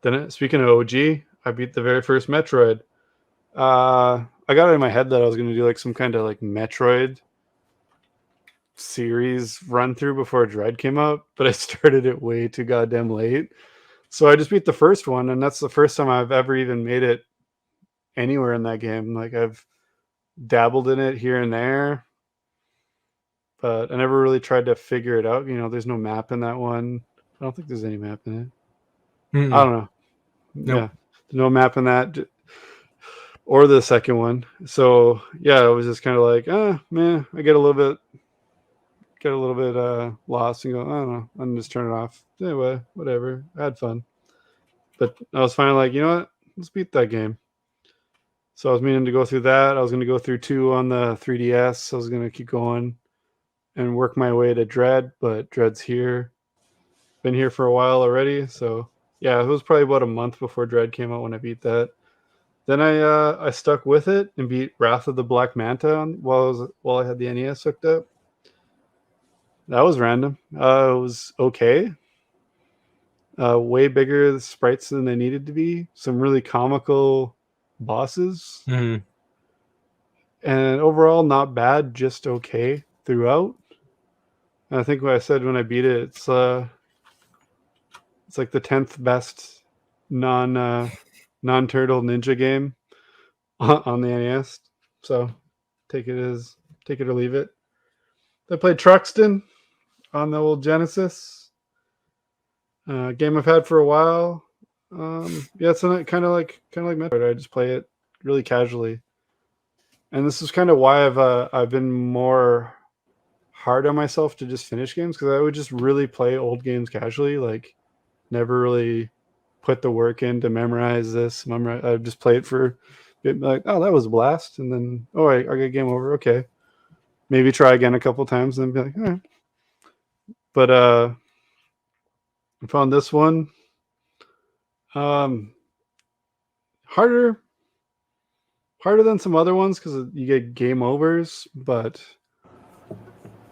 Then speaking of OG, I beat the very first Metroid. I got it in my head that I was going to do like some kind of like Metroid series run through before Dread came out, but I started it way too goddamn late. So I just beat the first one, and that's the first time I've ever even made it anywhere in that game. Like I've dabbled in it here and there, but I never really tried to figure it out. There's no map in that one. I don't think there's any map in it. I don't know. Nope. Yeah, no map in that, or the second one. So yeah, it was just kind of like, man, I get a little bit lost and go, I don't know, and just turn it off. Anyway, whatever. I had fun, but I was finally like, you know what? Let's beat that game. So I was meaning to go through that. I was going to go through 2 on the 3DS. I was going to keep going and work my way to Dread, but Dread's here. Been here for a while already, so yeah, it was probably about a month before Dread came out when I beat that. Then I stuck with it and beat Wrath of the Black Manta while I had the NES hooked up. That was random. It was okay. Way bigger sprites than they needed to be. Some really comical bosses. And overall, not bad, just okay throughout. And I think what I said when I beat it, It's like the 10th best non-turtle ninja game on the NES. So take it or leave it. I played Truxton on the old Genesis. Game I've had for a while. Yeah, it's kind of like Metroid. I just play it really casually, and this is kind of why I've been more hard on myself to just finish games, because I would just really play old games casually, like never really put the work in to memorize this. I just play it for a bit, like, oh, that was a blast, and then I got game over. Okay, maybe try again a couple times, and then be like, all right. But I found this one harder than some other ones because you get game overs, but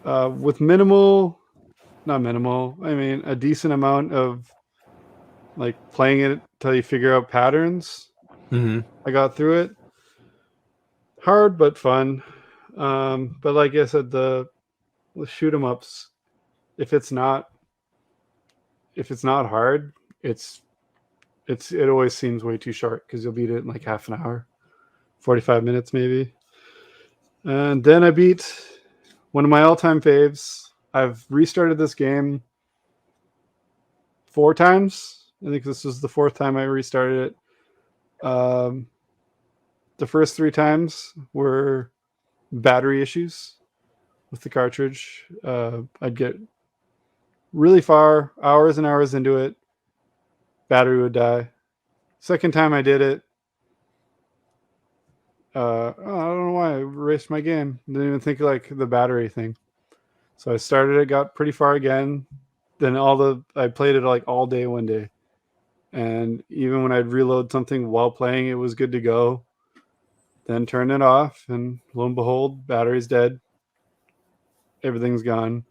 with a decent amount of like playing it till you figure out patterns. Mm-hmm. I got through it. Hard but fun. But like I said, the shoot 'em ups, if it's not hard, it always seems way too short because you'll beat it in like half an hour, 45 minutes maybe. And then I beat one of my all-time faves. I've restarted this game 4 times. I think this was the 4th time I restarted it. The first 3 times were battery issues with the cartridge. I'd get really far, hours and hours into it, battery would die. Second time I did it, I don't know why I erased my game. Didn't even think like the battery thing. So I started it, got pretty far again. Then I played it like all day one day. And even when I'd reload something while playing, it was good to go. Then turn it off, and lo and behold, battery's dead. Everything's gone.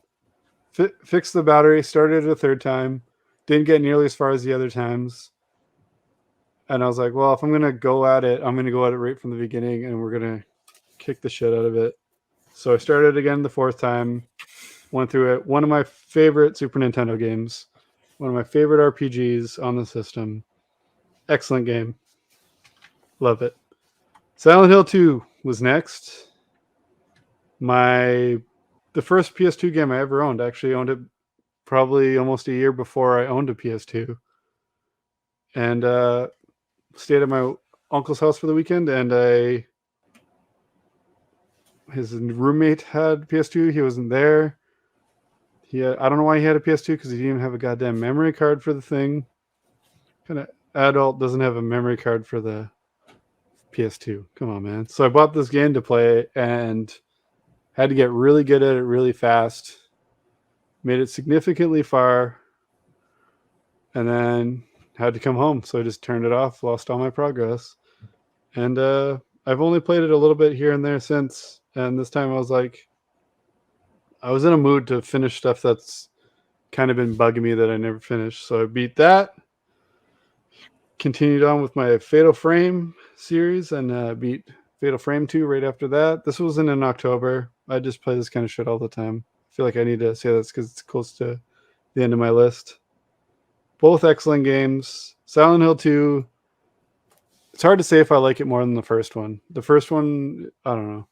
Fixed the battery, started it a 3rd time. Didn't get nearly as far as the other times. And I was like, well, if I'm going to go at it, I'm going to go at it right from the beginning, and we're going to kick the shit out of it. So I started again the 4th time, went through it. One of my favorite Super Nintendo games, one of my favorite RPGs on the system. Excellent game. Love it. Silent Hill 2 was next. The first PS2 game I ever owned. I actually owned it probably almost a year before I owned a PS2. And stayed at my uncle's house for the weekend, and his roommate had PS2. He wasn't there. I don't know why he had a PS2, because he didn't even have a goddamn memory card for the thing. Kind of adult doesn't have a memory card for the PS2. Come on, man. So I bought this game to play and had to get really good at it really fast. Made it significantly far, and then had to come home. So I just turned it off, lost all my progress. And I've only played it a little bit here and there since. And this time I was in a mood to finish stuff that's kind of been bugging me that I never finished. So I beat that. Continued on with my Fatal Frame series and beat Fatal Frame 2 right after that. This wasn't in October. I just play this kind of shit all the time. I feel like I need to say this because it's close to the end of my list. Both excellent games. Silent Hill 2. It's hard to say if I like it more than the first one. The first one, I don't know.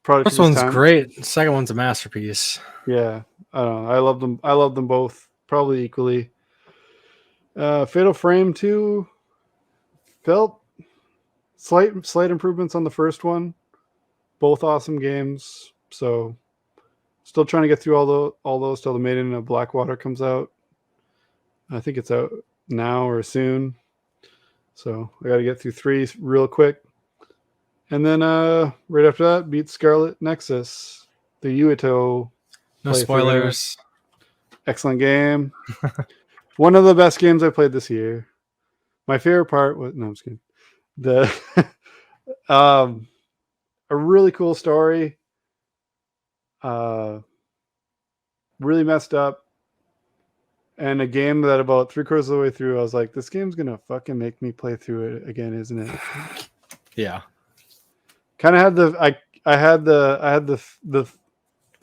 First one's great. The second one's a masterpiece. Yeah, I don't know. I love them both probably equally. Fatal Frame 2 felt slight improvements on the first one. Both awesome games. So still trying to get through all those till the Maiden of Blackwater comes out. I think it's out now or soon. So I got to get through 3 real quick. And then right after that, beat Scarlet Nexus, the Yuito. No spoilers. Excellent game. One of the best games I played this year. My favorite part was I'm just kidding. A really cool story. Really messed up. And a game that about 3/4 of the way through, I was like, this game's gonna fucking make me play through it again, isn't it? Yeah. Kind of had I had the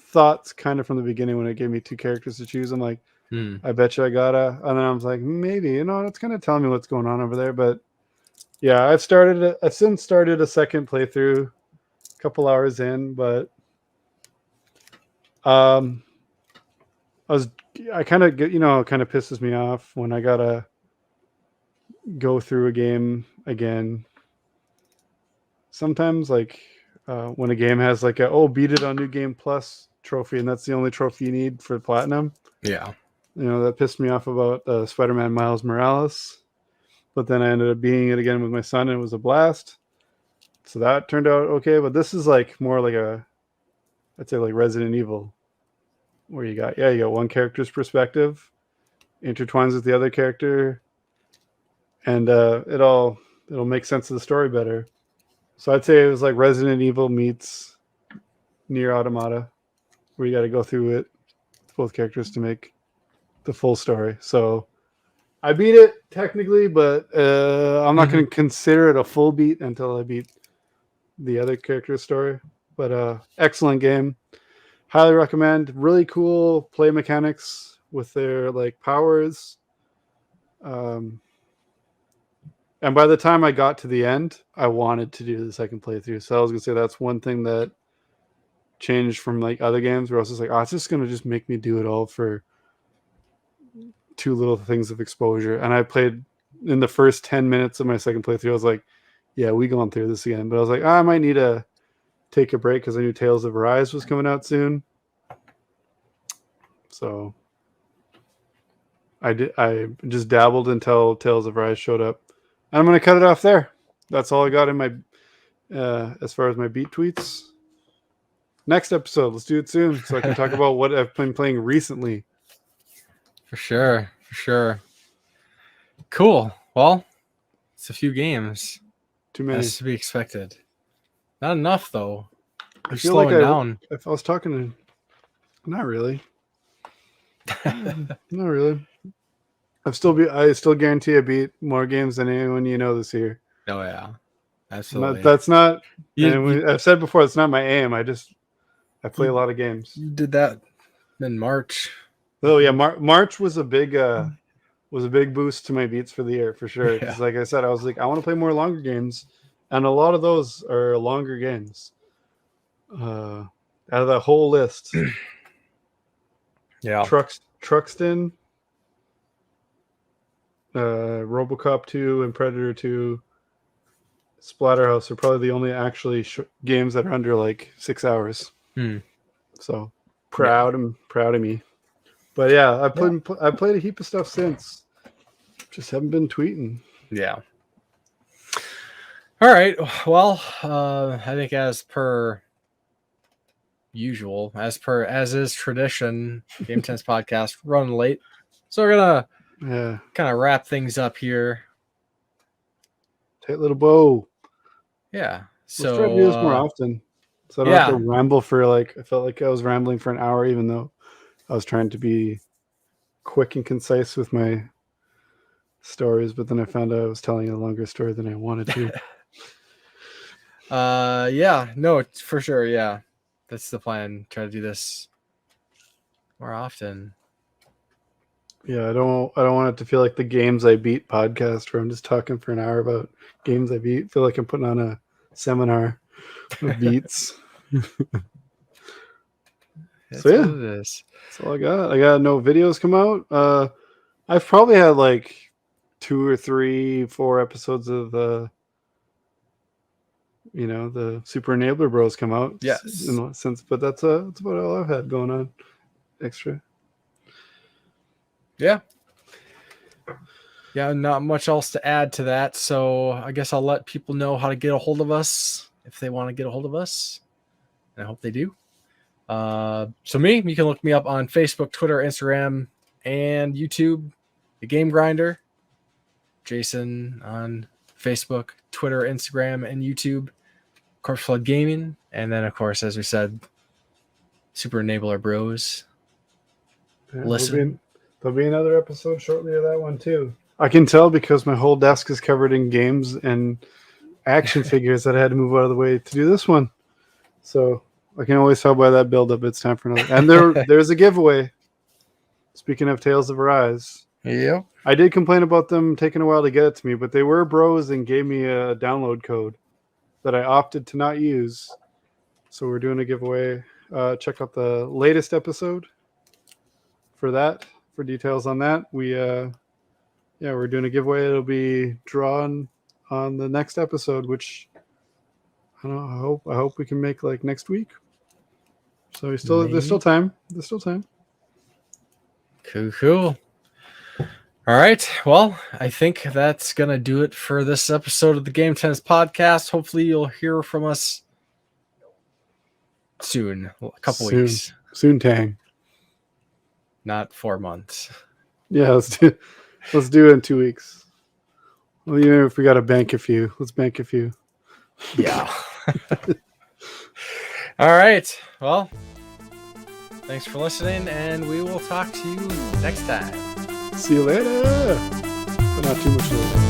thoughts kind of from the beginning when it gave me 2 characters to choose. I'm like, I bet you I gotta. And then I was like, maybe, it's kind of telling me what's going on over there. But yeah, I've since started a second playthrough, a couple hours in, but I kind of get, it kind of pisses me off when I gotta go through a game again. Sometimes, like when a game has like beat it on New Game Plus trophy, and that's the only trophy you need for platinum. Yeah. That pissed me off about Spider-Man Miles Morales. But then I ended up beating it again with my son, and it was a blast. So that turned out okay. But this is like more like I'd say like Resident Evil, where you got one character's perspective, intertwines with the other character, and it'll make sense of the story better. So I'd say it was like Resident Evil meets Nier Automata, where you got to go through it with both characters to make the full story. So I beat it technically, but I'm not going to consider it a full beat until I beat the other character's story. But excellent game. Highly recommend. Really cool play mechanics with their like powers. And by the time I got to the end, I wanted to do the second playthrough. So I was going to say that's one thing that changed from like other games where I was just like, it's just going to just make me do it all for 2 little things of exposure. And I played in the first 10 minutes of my second playthrough. I was like, yeah, we going through this again. But I was like, I might need to take a break because I knew Tales of Arise was coming out soon. So I just dabbled until Tales of Arise showed up. And I'm going to cut it off there. That's all I got in my as far as my beat tweets. Next episode, let's do it soon so I can talk about what I've been playing recently. For sure. Cool. Well, it's a few games. Too many. As to be expected. Not enough, though. I You're feel slowing like down. If I was talking to... Not really. Not really. I still guarantee I beat more games than anyone this year. Oh, yeah. Absolutely. That's not... You, I've said before, it's not my aim. I play a lot of games. You did that in March. Oh yeah, March was a big boost to my beats for the year for sure. Because like I said, I was like, I want to play more longer games, and a lot of those are longer games. Out of that whole list, yeah, Truxton, RoboCop 2, and Predator 2, Splatterhouse are probably the only actually games that are under like 6 hours. So proud of me. But yeah, I played a heap of stuff since. Just haven't been tweeting. Yeah. All right. Well, I think as per usual, as is tradition, Game Tenants Podcast running late, so we're gonna kind of wrap things up here. Tight little bow. Yeah. So let's try to do this more often. So I don't have to ramble for I felt like I was rambling for an hour, even though I was trying to be quick and concise with my stories, but then I found out I was telling a longer story than I wanted to. No, for sure. Yeah. That's the plan. Try to do this more often. Yeah, I don't want it to feel like the Games I Beat podcast where I'm just talking for an hour about games I beat. I feel like I'm putting on a seminar of beats. That's so yeah, what it is. That's all I got. I got no videos come out. I've probably had like 2 or 3, 4 episodes of the Super Enabler Bros come out. Yes. But that's about all I've had going on. Extra. Yeah. Yeah, not much else to add to that. So I guess I'll let people know how to get a hold of us if they want to get a hold of us. And I hope they do. So you can look me up on Facebook, Twitter, Instagram, and YouTube, The Game Grinder. Jason on Facebook, Twitter, Instagram, and YouTube. Corpse Flood Gaming. And then, of course, as we said, Super Enabler Bros. Yeah, Listen. There'll be another episode shortly of that one, too. I can tell because my whole desk is covered in games and action figures that I had to move out of the way to do this one. So I can always tell by that build-up it's time for another. And there's a giveaway. Speaking of Tales of Arise, Yep. I did complain about them taking a while to get it to me, but they were bros and gave me a download code that I opted to not use. So we're doing a giveaway. Check out the latest episode for that, for details on that. We're doing a giveaway. It'll be drawn on the next episode, which I don't know. I hope we can make like next week. So there's still time. There's still time. Cool. All right. Well, I think that's going to do it for this episode of the Game Tenants Podcast. Hopefully you'll hear from us soon. A couple weeks. Soon, Tang. Not 4 months. Yeah, let's do it in 2 weeks. Well, even if we got to bank a few, let's bank a few. Yeah. All right. Well, thanks for listening, and we will talk to you next time. See you later. But not too much later.